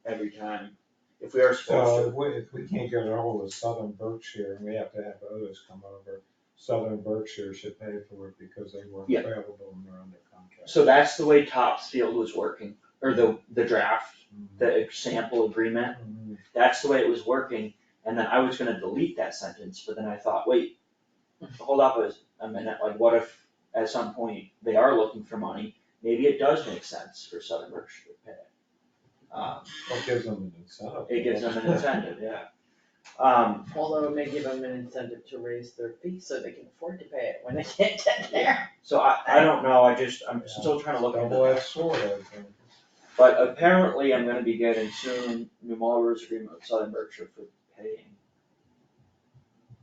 every time? If we are supposed so to, if we can't get a hold of Southern Berkshire, and we have to have others come over, Southern Berkshire should pay for it because they weren't Yeah. available and they're under contract. so that's the way Topsfield was working, or the draft, the sample agreement, Mhm. that's the way it was working. And then I was gonna delete that sentence, but then I thought, wait, hold up a minute, like what if at some point they are looking for money? Maybe it does make sense for Southern Berkshire to pay it. It gives them an incentive. It gives them an incentive, yeah. Although it may give them an incentive to raise their fees so they can afford to pay it when they can't get there. So I don't know, I'm still trying to look into Double-edged that. sword, I think. But apparently I'm gonna be getting soon New Marlboro's agreement with Southern Berkshire for paying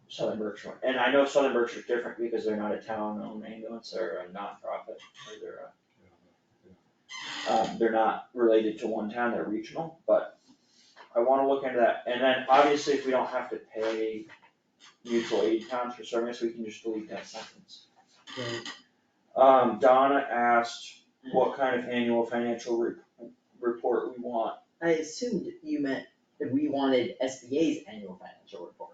Southern Berkshire. And I know Southern Berkshire's different because they're not a town-owned ambulance, they're a nonprofit, or they're not related to one town, they're regional, but I wanna look into that. And then obviously if we don't have to pay mutual aid towns for serving us, we can just delete that sentence. Donna asked what kind of annual financial report we want. I assumed you meant that we wanted SBA's annual financial report.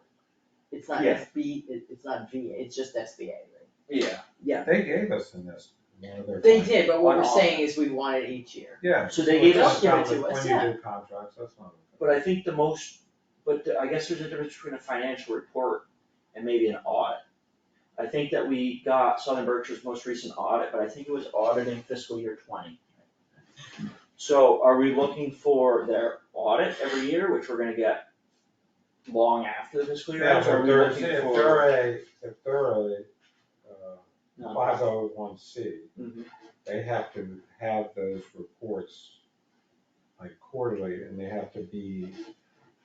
It's not Yeah. it's not VA, it's just SBA, right? Yeah. Yeah, They gave us one of their. they did, but what we're One saying is we want it each year. Yeah. So they gave us- Give it to us, When yeah. you do contracts, that's not. But I think I guess there's a difference between a financial report and maybe an audit. I think that we got Southern Berkshire's most recent audit, but I think it was auditing fiscal year 20. So are we looking for their audit every year, which we're gonna get long after the fiscal year Yeah, ends, but or are we if looking they're, for? if they're a No. 501c, Mhm. they have to have those reports like quarterly, and they have to be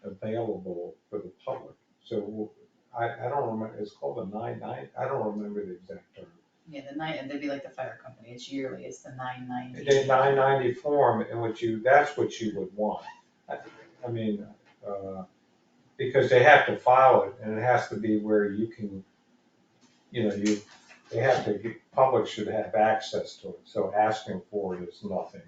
available for the public. So I don't remember, it's called a 990, I don't remember the exact term. Yeah, they'd be like the fire company, it's yearly, it's the 990. The 990 form in which that's what you would want. I mean, because they have to file it, and it has to be where you can, they have to public should have access to it, so asking for it is nothing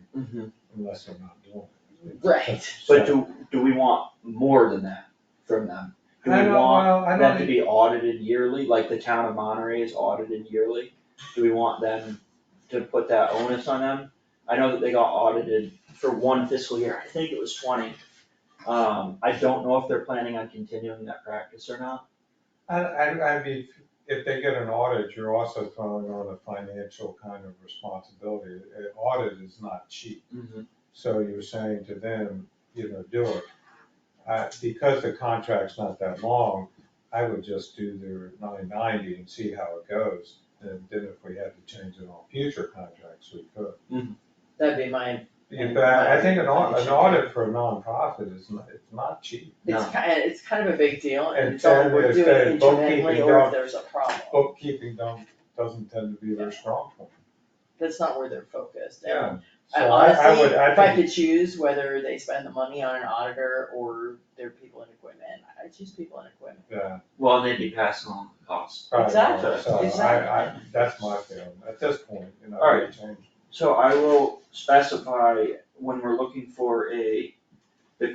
unless they're not doing it. Right. But do we want more than that from them? Do we I want them to don't, be audited yearly, like the town of Monterey is audited yearly? Do we want them to put that onus on them? I know that they got audited for one fiscal year, I think it was 20. I don't know if they're planning on continuing that practice or not. I mean, if they get an audit, you're also throwing on a financial kind of responsibility. An audit is not cheap. So you're saying to them, do it. Because the contract's not that long, I would just do their 990 and see how it goes. And then if we had to change it on future contracts, we could. That'd be my, In fact, I think an audit for a nonprofit it's not cheap. it's kind of a big deal, and And it's only then worth if doing they intermittently bookkeeping or if don't- there's a problem. Bookkeeping doesn't tend to be their strong point. That's not where they're focused. And Yeah. I So honestly, would- if I could choose whether they spend the money on an auditor or their people and equipment, I'd choose people and equipment. Yeah. Well, and they'd be passing on the cost. Probably Exactly, not. So exactly. that's my feeling. At this point, Alright. we change. So I will specify when we're looking for the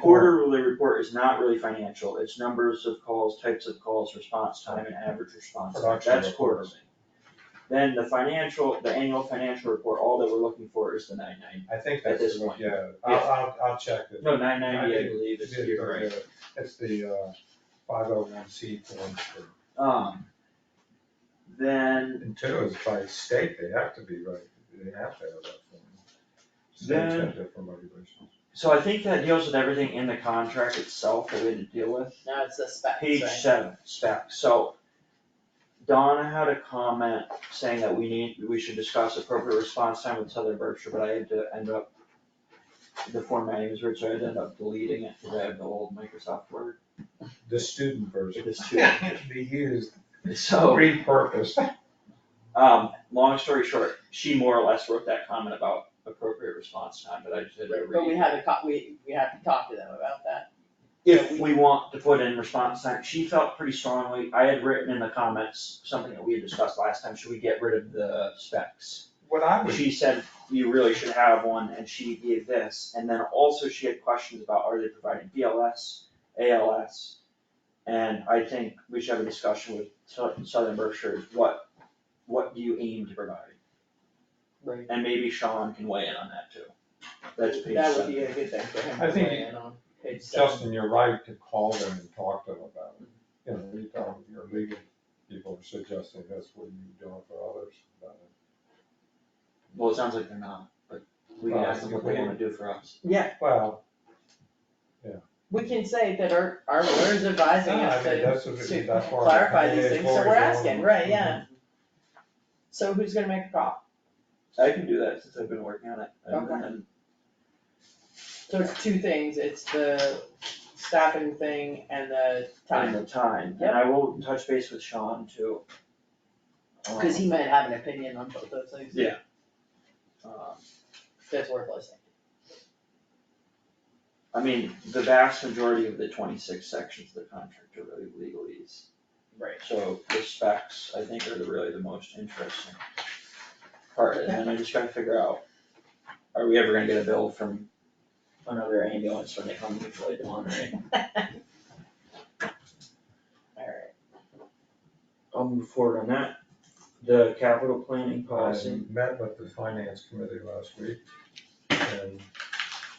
quarterly report is not really financial, it's numbers of calls, types of calls, response time, and average response time, Production that's reports. quarterly. Then the annual financial report, all that we're looking for is the 990. I think At that's, this point. yeah, I'll check it. No, 990, I believe, is, you're right. It's the 501c form. Then, And two is by state, they have to be right, they have to have that form. States Then- have different regulations. so I think that deals with everything in the contract itself that we had to deal with. Now it's the specs, Page right? 7, specs, so Donna had a comment saying that we should discuss appropriate response time with Southern Berkshire, but I had to end up, the formatting was weird, so I had to end up deleting it because I have the old Microsoft Word. The student version. It is too. Be used, So, repurposed. long story short, she more or less wrote that comment about appropriate response time, but I just had to read. But we had to, we have to talk to them about that. If we want to put in response time, she felt pretty strongly, I had written in the comments, something that we had discussed last time, should we get rid of the specs? What I would, She said you really should have one, and she gave this, and then also she had questions about are they providing BLS, ALS? And I think we should have a discussion with Southern Berkshire, what do you aim to provide? Right. And maybe Sean can weigh in on that too. That's page That would 7. be a good thing for him I to think- weigh in on, page 7. Justin, you're right to call them and talk to them about it. You tell them your legal people are suggesting that's what you're doing for others about it. Well, it sounds like they're not, but we can ask them what they wanna do for us. Yeah, Well, we can say that our lawyer's advising no, I us mean, to that's why. clarify these things, so we're asking, right, yeah. Mm-hmm. So who's gonna make the call? I can do that since I've been working on it, and Okay. then, So it's two things, it's the staffing thing and the time, the time, and I will touch base with Sean too. cause he might have an opinion on both those things. Yeah. That's worth listening. I mean, the vast majority of the 26 sections of the contract are really legalese. Right. So the specs, I think, are really the most interesting part, and then I just gotta figure out, are we ever gonna get a bill from another ambulance when they come to Floyd to Monterey? Alright, I'll move forward on that. The capital planning policy, I met with the finance committee last week, and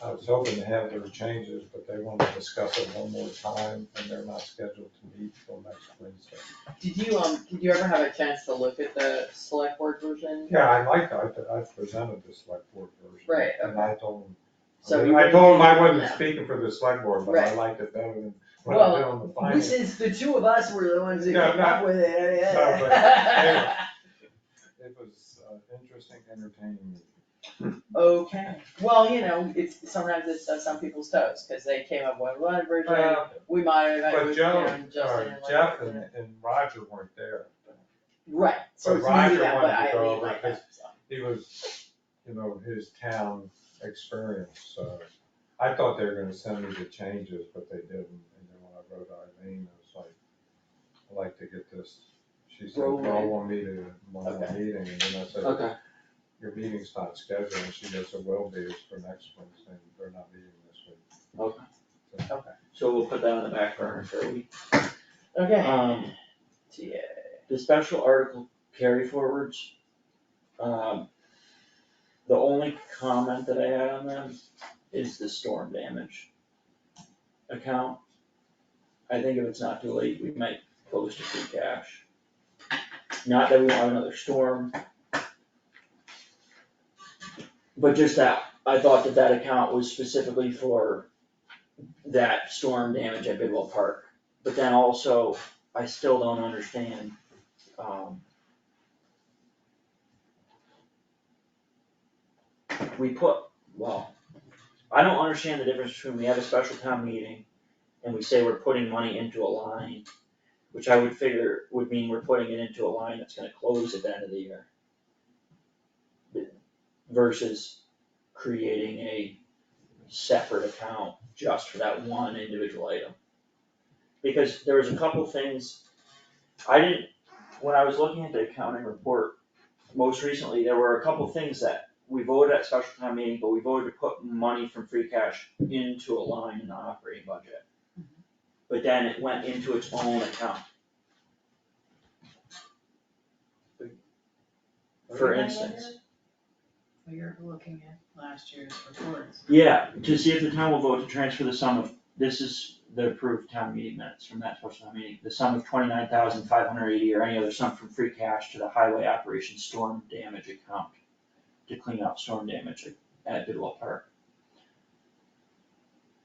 I was hoping to have their changes, but they want to discuss it one more time, and they're not scheduled to meet till next Wednesday. did you ever have a chance to look at the select board version? Yeah, I presented the select board version. Right, And I told them, So I you told them I wouldn't- wasn't speaking for the select board, but I Right. liked it better than when I've been on the finance. Since the two of us were the ones that No, came no. up with it. No, but anyway. It was interesting, entertaining meeting. Okay, well, it's, sometimes it steps on people's toes, cause they came up with one version, Well, we might have. But Joe, Justin and Jeff like- and Roger weren't there. Right, so But it's Roger maybe that, but wanted to I go leave over like his- that, so. He was, his town experience, so I thought they were gonna send me the changes, but they didn't. And then when I wrote Eileen, I was like, I'd like to get this. She said, well, Rolling. we'll meet at one Okay. meeting, and then I said, Okay, your meeting's not scheduled, and she goes, it will be, it's for next Wednesday, and they're not meeting this week. okay. So we'll put that on the back burner for a week. Okay. Yeah, the special article carry forwards. The only comment that I had on them is the storm damage account. I think if it's not too late, we might close to free cash. Not that we want another storm. But just that, I thought that that account was specifically for that storm damage at Bidwell Park. But then also, I still don't understand, I don't understand the difference between we have a special town meeting and we say we're putting money into a line, which I would figure would mean we're putting it into a line that's gonna close at the end of the year. Versus creating a separate account just for that one individual item. Because there was a couple things, when I was looking at the accounting report, most recently, there were a couple things that we voted at special town meeting, but we voted to put money from free cash into a line in the operating budget. But then it went into its own account. For instance, You're looking at last year's reports. yeah, to see if the town will vote to transfer the sum of, this is the approved town meeting minutes from that special town meeting, the sum of 29,580 or any other sum from free cash to the highway operations storm damage account to clean up storm damage at Bidwell Park.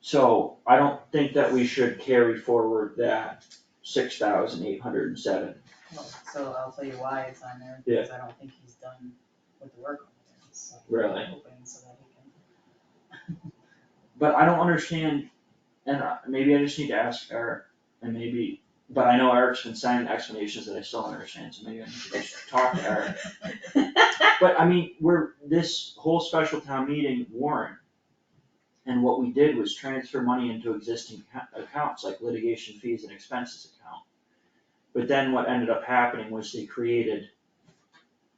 So I don't think that we should carry forward that 6,807. Well, so I'll tell you why it's on there, Yeah. because I don't think he's done with the work on it, so. Really? I'm hoping so that he can. But I don't understand, and maybe I just need to ask Eric, and maybe, but I know Eric's been sending explanations that I still don't understand, so maybe I need to just talk to Eric. But I mean, this whole special town meeting warrant, and what we did was transfer money into existing accounts, like litigation fees and expenses account. But then what ended up happening was they created,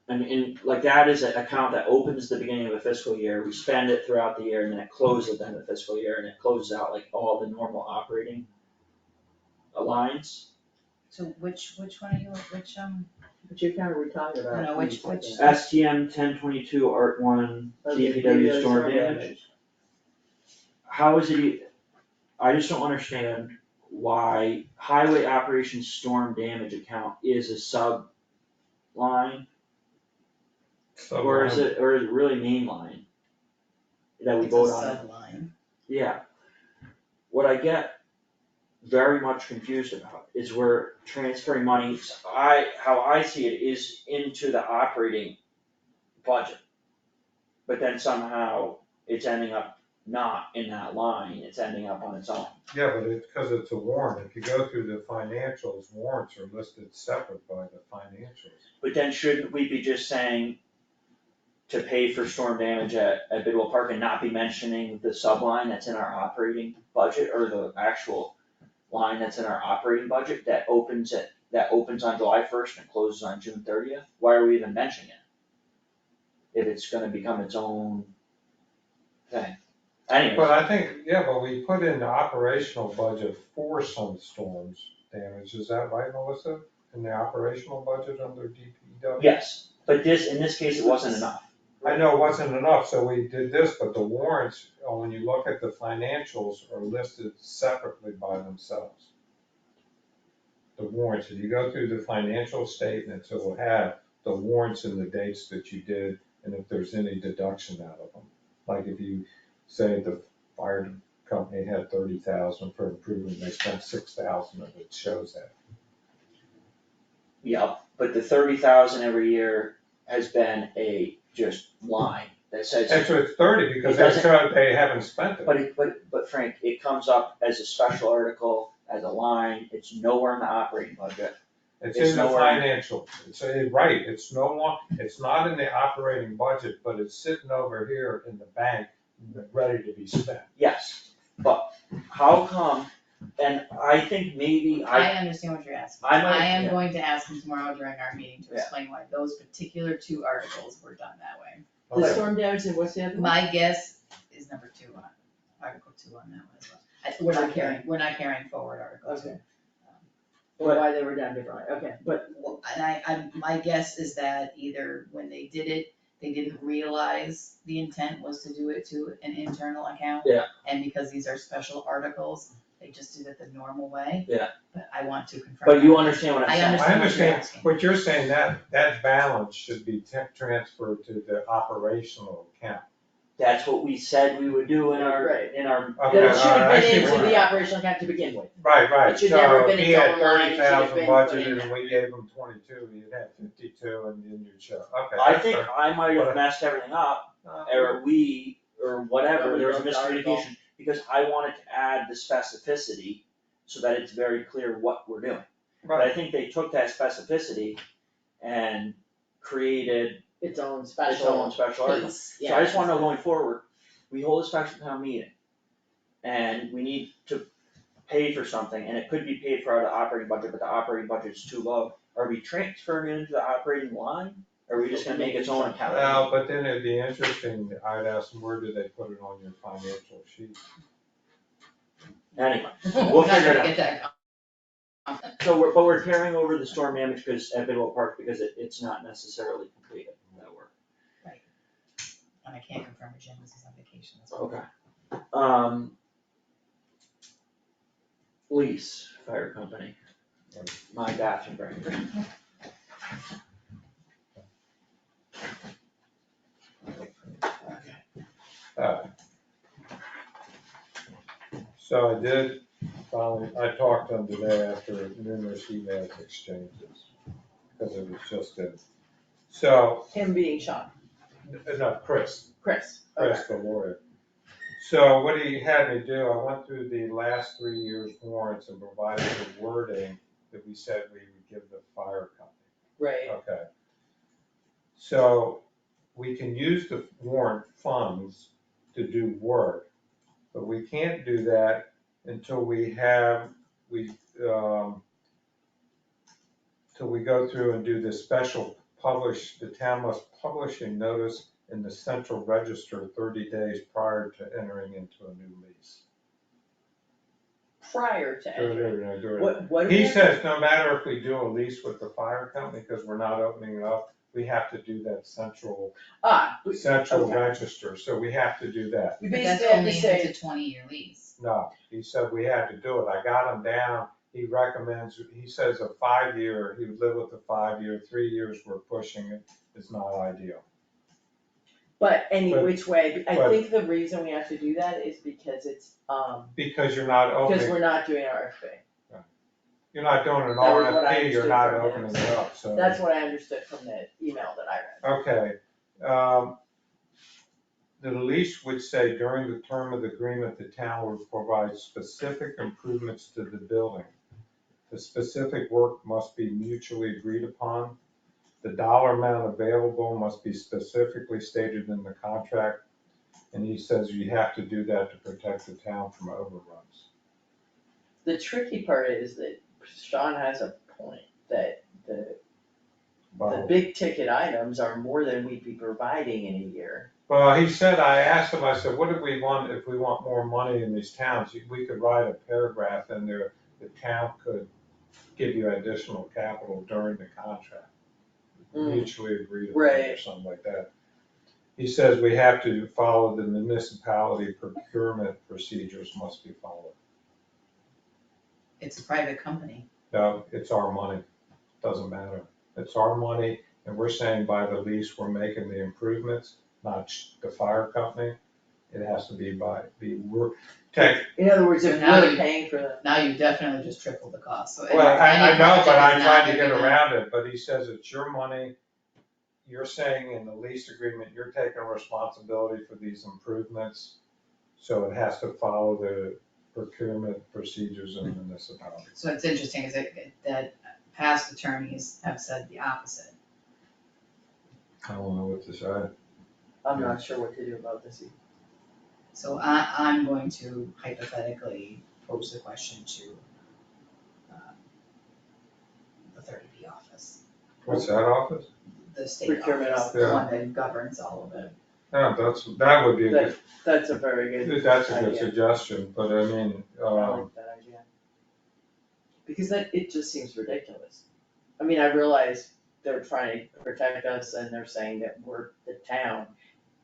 like that is an account that opens the beginning of a fiscal year, we spend it throughout the year, and then it closes at the end of the fiscal year, and it closes out like all the normal operating lines. So which one are you, But you kind of were talking about. No, which- STM 1022 Art 1 DPW storm damage. How is it, I just don't understand why highway operations storm damage account is a sub line, or is it really main line? That we it's a vote on, subline. yeah. What I get very much confused about is we're transferring money, how I see it is into the operating budget. But then somehow it's ending up not in that line, it's ending up on its own. Yeah, but because it's a warrant, if you go through the financials, warrants are listed separate by the financials. But then shouldn't we be just saying to pay for storm damage at Bidwell Park and not be mentioning the subline that's in our operating budget, or the actual line that's in our operating budget that opens on July 1st and closes on June 30th? Why are we even mentioning it? If it's gonna become its own thing. Anyways, But I think, but we put in the operational budget for some storms damage, is that right, Melissa? In the operational budget under DPW? yes, but in this case, it wasn't enough. I know it wasn't enough, so we did this, but the warrants, when you look at the financials, are listed separately by themselves. The warrants, if you go through the financial statements, it will have the warrants and the dates that you did, and if there's any deduction out of them. Like if you say the fire company had 30,000 for improvement, they spent 6,000 of it, shows that. Yep, but the 30,000 every year has been a just line that says. Actually, it's 30 because It they doesn't- showed they haven't spent it. But Frank, it comes up as a special article, as a line, it's nowhere in the operating budget. It's It's in the nowhere- financial, right, it's it's not in the operating budget, but it's sitting over here in the bank, ready to be spent. Yes, but how come, and I think maybe I understand what you're asking. I might- I am yeah. going to ask him tomorrow during our meeting to Yeah. explain why those particular 2 articles were done that way. The Okay. storm damage and what's the other one? My guess is number 2 on, Article 2 on that one as well. We're not carrying forward Article 2. Okay. Or why they were done differently, okay, but, Well, and my guess is that either when they did it, they didn't realize the intent was to do it to an internal account. Yeah. And because these are special articles, they just did it the normal way. Yeah. But I want to confirm. But you that. understand what I'm I saying? I understand what you're understand, asking. what you're saying, that balance should be transferred to the operational account. That's what we said we would do in our, Right. in our. Okay, that it should all right, I have see been into what- the operational account to begin with. Right, It should never have been so he its had own line, it should have 30,000 been put in budgeted there. and we gave him 22, he'd have 52 and then you'd show, okay. I that's think fair. I might have messed everything up, or we, or whatever, Probably there was a both article. miscommunication, because I wanted to add the specificity so that it's very clear what we're doing. But I Right, think they took that specificity and created Its own its special own special article. piece, So I just wanna know going forward, we hold a special town meeting, and we need to pay for something, and it could be paid for out of the operating budget, but the operating budget's too low. Are we transferring it into the operating line, or are we just gonna make its own account? well, but then it'd be interesting, I'd ask them, where did they put it on your financial sheet? Anyway, We're we'll not figure it gonna out. get that. So we're carrying over the storm damage at Bidwell Park because it's not necessarily completed, that work. And I can't confirm with Jim because he's on vacation. That's why. Okay. Police, fire company, my bathroom break. So I did, finally, I talked to them today after numerous email exchanges, because it was just a, so, him being Sean, no, Chris, Chris, okay. the lawyer. So what he had me do, I went through the last 3 years' warrants and provided the wording that we said we would give the fire company. Right, Okay. So we can use the warrant funds to do work, but we can't do that until till we go through and do this special the town must publish a notice in the central register 30 days prior to entering into a new lease. prior to entering, what do we He have to- says no matter if we do a lease with the fire company, because we're not opening it up, we have to do that central okay. register, so we have to do that. We But that's basically have only to if say, it's a 20-year lease. No, he said we had to do it, I got him down, he says a 5-year, he would live with a 5-year, 3 years we're pushing it, is not ideal. but any But- which way, I but- think the reason we have to do that is because it's, Because you're not because opening, we're not doing RFP. you're not doing an That was what I RFP, you're understood not from him. opening it up, so. That's what I understood from the email that I read. Okay, the lease would say during the term of the agreement, the town will provide specific improvements to the building. The specific work must be mutually agreed upon. The dollar amount available must be specifically stated in the contract. And he says you have to do that to protect the town from overruns. The tricky part is that Sean has a point, that the Well, big ticket items are more than we'd be providing in a year. Well, he said, I asked him, I said, what do we want, if we want more money in these towns? We could write a paragraph in there, the town could give you additional capital during the contract. Mutually agreed upon or Right. something like that. He says we have to follow the municipality procurement procedures must be followed. It's a private company. No, it's our money, doesn't matter. It's our money, and we're saying by the lease, we're making the improvements, not the fire company. It has to be take, In other words, if So now we're you- paying for them. Now you definitely just tripled the cost, so. well, I any know, but project I is not tried to gonna get be that- around it, but he says it's your money. You're saying in the lease agreement, you're taking responsibility for these improvements, so it has to follow the procurement procedures in the municipality. So it's interesting, is that past attorneys have said the opposite. I don't know what to say. I'm not sure what to do about this. So I'm going to hypothetically pose the question to the 30B office, What's that office? the state Procurement office, office. the one that governs all of it. Yeah, that would be a good, That's a very good, that's a good idea. suggestion, but I mean, I like that idea. Because it just seems ridiculous. I mean, I realize they're trying to protect us and they're saying that the town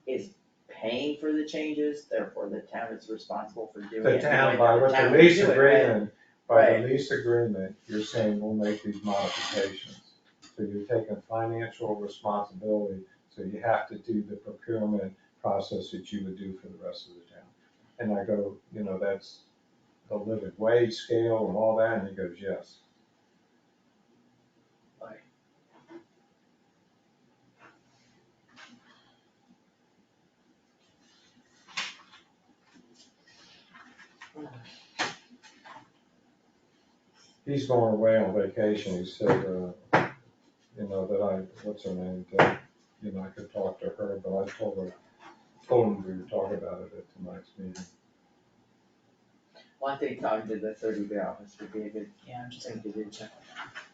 is paying for the changes, therefore the town is responsible for doing it. the town, way by that with the town would lease do it, right? agreement, by the Right. lease agreement, you're saying we'll make these modifications. So you're taking financial responsibility, so you have to do the procurement process that you would do for the rest of the town. And I go, that's the living wage scale and all that, and he goes, yes. He's going away on vacation, he said, that what's her name, that, I could talk to her, but I told him we would talk about it at tonight's meeting. Well, I think talking to the 30B office would be a good Yeah, I'm just thing gonna to do. check.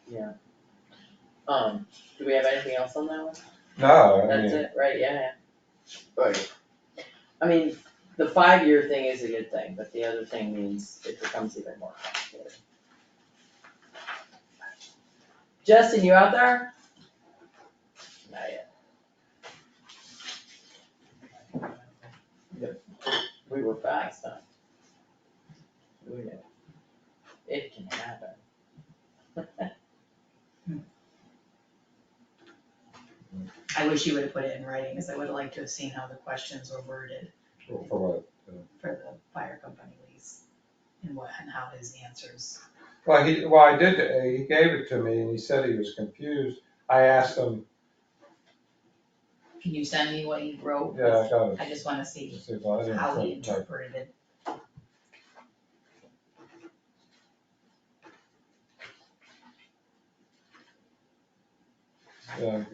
Yeah. Do we have anything else on that one? No, I That's mean, it, right, yeah. Right. I mean, the 5-year thing is a good thing, but the other thing means it becomes even more complicated. Justin, you out there? Not yet. We were fast, huh? We knew. It can happen. I wish you would have put it in writing, because I would have liked to have seen how the questions were worded for what? for the fire company lease, and how his answers. Well, I did, he gave it to me and he said he was confused. I asked him, Can you send me what he wrote? yeah, I got it. I just wanna see See, well, I didn't how he think, like, interpreted it. yeah,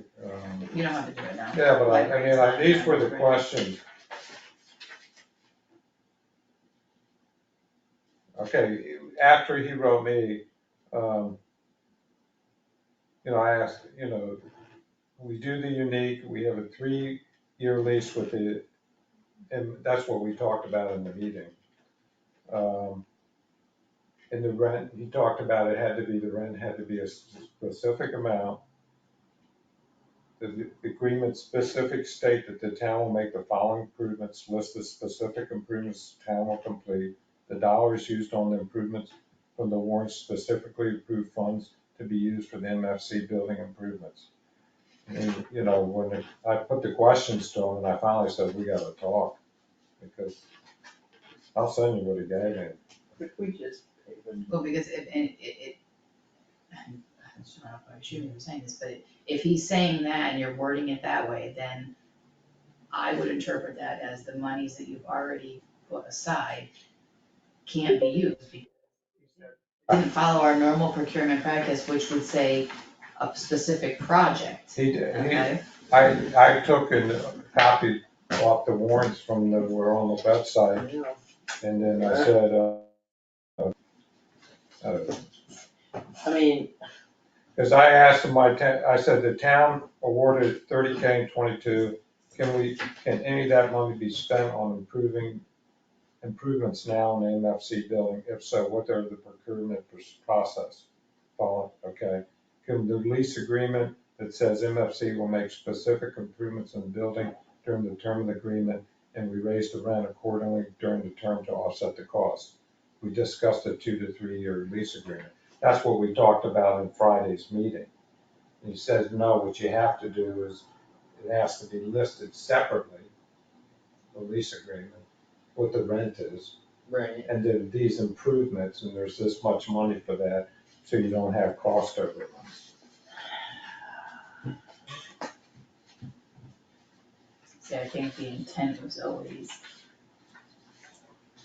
You don't have to do it now. yeah, but Library's not these were the ready. questions. Okay, after he wrote me, I asked, we do the unique, we have a 3-year lease with the, and that's what we talked about in the meeting. In the rent, he talked about the rent had to be a specific amount. The agreement specific state that the town will make the following improvements, list the specific improvements the town will complete. The dollars used on the improvements from the warrant specifically approved funds to be used for the MFC building improvements. And, when I put the questions to him, and I finally said, we gotta talk, because I'll send you what he gave me. If we just pay them. Well, because I'm just not quite sure you were saying this, but if he's saying that and you're wording it that way, then I would interpret that as the monies that you've already put aside can't be used, because it didn't follow our normal procurement practice, which would say a specific project, He did, okay? I took and copied off the warrants from that were on the website, and then I said, I mean, because I asked him, I said, the town awarded 30K in 22, can any of that money be spent on improvements now in the MFC building? If so, what are the procurement process? Follow, okay. Can the lease agreement that says MFC will make specific improvements in the building during the term of the agreement, and we raise the rent accordingly during the term to offset the cost? We discussed a 2 to 3 year lease agreement. That's what we talked about in Friday's meeting. And he says, no, what you have to do is, it has to be listed separately, the lease agreement, what the rent is, Right. and did these improvements, and there's this much money for that, so you don't have cost overruns. See, I think the intent was always,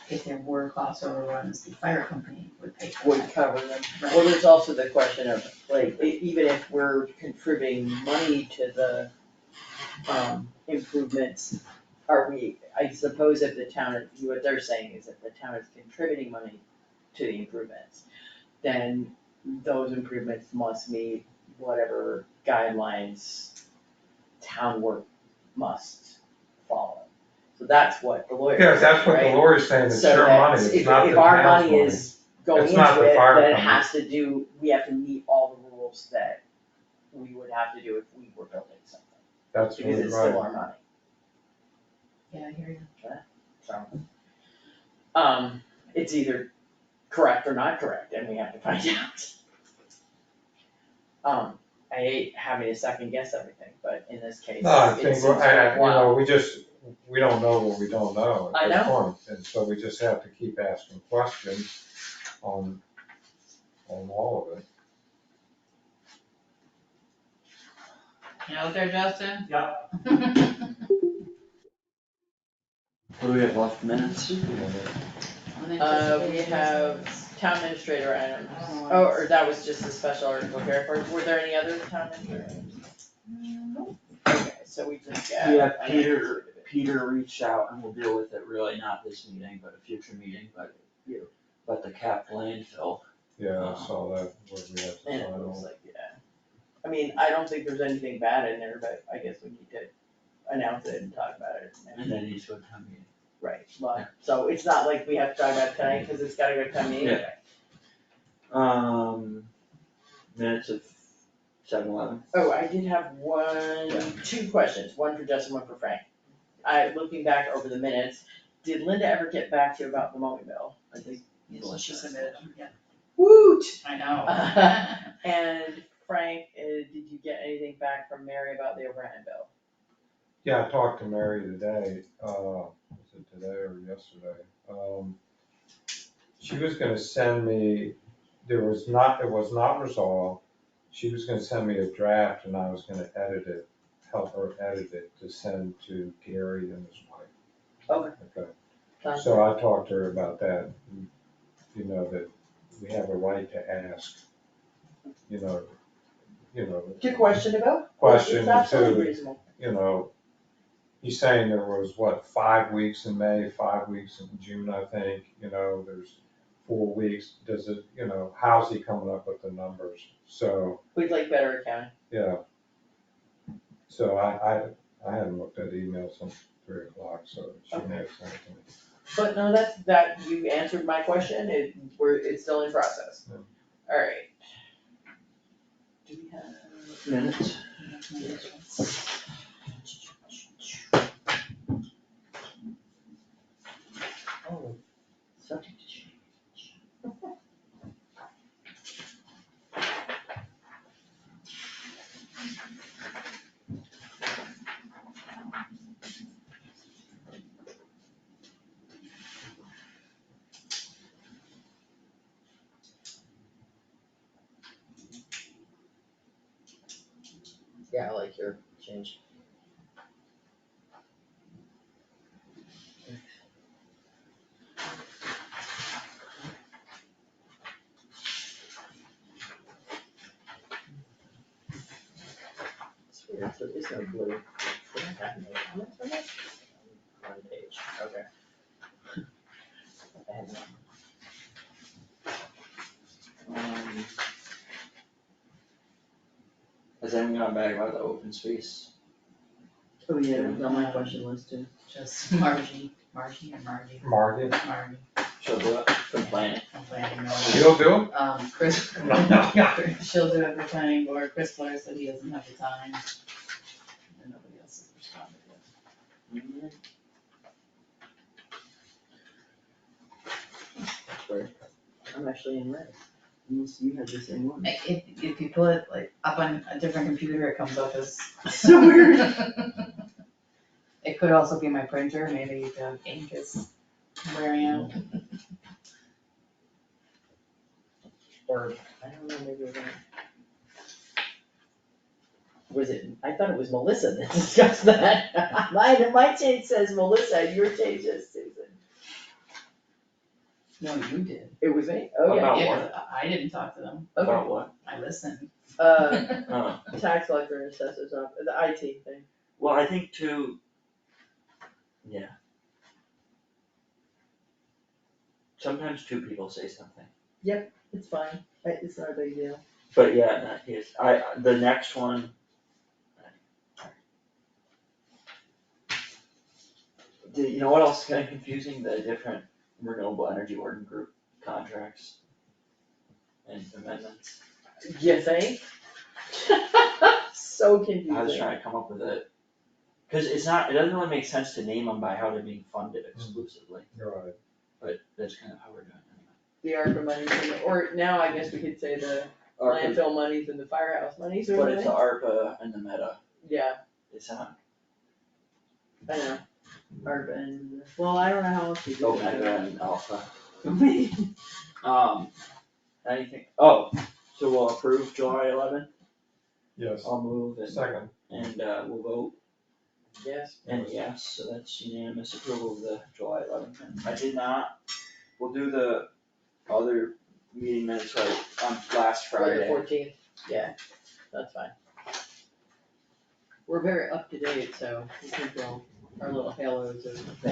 if there were cost overruns, the fire company would pay for Would that. cover them. Right. Well, there's also the question of, like, even if we're contributing money to the, improvements, are we, I suppose if the town, what they're saying is if the town is contributing money to the improvements, then those improvements must meet whatever guidelines town work must follow. So that's what the lawyer Yeah, is that's saying, what the right? lawyer's saying, it's So your that money, it's not the if our town's money is going It's not into the it, fire then it company. has to do, we have to meet all the rules that we would have to do if we were building something, That's because really it's still right. our money, Yeah, I hear you. so. It's either correct or not correct, and we have to find out. I hate having to second guess everything, but in this case, No, I it think, seems we worthwhile. we don't know what we don't know I at this know. point, and so we just have to keep asking questions on all of it. You out there, Justin? Yeah. What do we have left, minutes? We have town administrator items, oh, or that was just a special article here, or were there any other town administrator items? Okay, so we just got. Yeah, Peter reached out and we'll deal with it, really not this meeting, but a future meeting, but the cap landfill. Yeah, I saw that, where we had to And sign it looks on. like, yeah. I mean, I don't think there's anything bad in there, but I guess we need to announce it and talk about it. And then he's going to town meeting. Right, well, so it's not like we have to talk about it tonight, cause it's gotta go to town meeting. Yeah. Minutes of 7-11. Oh, I did have two questions, one for Justin, one for Frank. Looking back over the minutes, did Linda ever get back to you about the mowing bill? I think. Yes, she submitted them, yeah. Woot! I know. And Frank, did you get anything back from Mary about the overhead bill? Yeah, I talked to Mary today, was it today or yesterday? She was gonna send me, it was not resolved. She was gonna send me a draft and I was gonna edit it, help her edit it to send to Gary and his wife. Okay, Sounds so I talked to her about that, you know, that we have a right to ask, you know. To question the bill? Question It's absolutely to- reasonable. You know, he's saying there was, 5 weeks in May, 5 weeks in June, I think, you know, there's 4 weeks, does it, you know, how's he coming up with the numbers? So, We'd like better accounting. yeah. So I hadn't looked at emails since 3 o'clock, so she may have sent it to me. But no, you answered my question, it's still in process. Yeah. Alright. Do we have? Minutes? Oh, subject to change. Yeah, I like your change. It's weird, there is no blue. Should I have no comments on this? One page, okay. I had none. Has anyone gone back about the open space? Oh, yeah, it was on my question list too. Just Margie, Margie? Margie, She'll do it from planning. I'm planning You'll do it? Chris, No. she'll do it for planning board, Chris Blair said he doesn't have the time. And nobody else has responded yet. Sorry. I'm actually in red, unless you had the same one. If you pull it like up on a different computer, it comes up as. So weird. It could also be my printer, maybe the ink is wearing out. or, I don't know, maybe it was it, I thought it was Melissa that discussed that. My change says Melissa, and your change says Susan. No, you did. It was me? Okay. About Yeah, what? 'cause I didn't talk to them, Okay. About what? I listened. Tax collector and assessors, the IT thing. Well, I think too, yeah. Sometimes two people say something, It's fine, it's not a big deal. but yeah, in that case, the next one. You know what else is kinda confusing, the different renewable energy working group contracts and amendments. You think? So I was confusing. trying to come up with it, cause it doesn't really make sense to name them by how they're being funded exclusively, Right. but that's kind of how we're doing it The ARPA monies, or now I guess we could say the anyway. landfill monies and the firehouse monies, or But it's the something. ARPA and the Meta, Yeah, it's not, I know. ARPA and, well, I don't know how else you do it. Meta and Alpha. Anything, so we'll approve July 11th, Yes, I'll move second. and we'll vote, Yes. and yes, so that's unanimous approval of the July 11th minutes. I did not, we'll do the other meeting minutes right on last For the Friday. 14th, yeah, that's fine. We're very up to date, so we can go our little halos of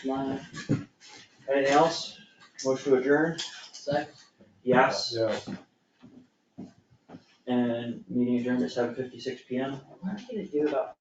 live. Anything else? Motion to adjourn? Second. Yes, Yes. and meeting adjourned at 7:56 PM. What are you gonna do about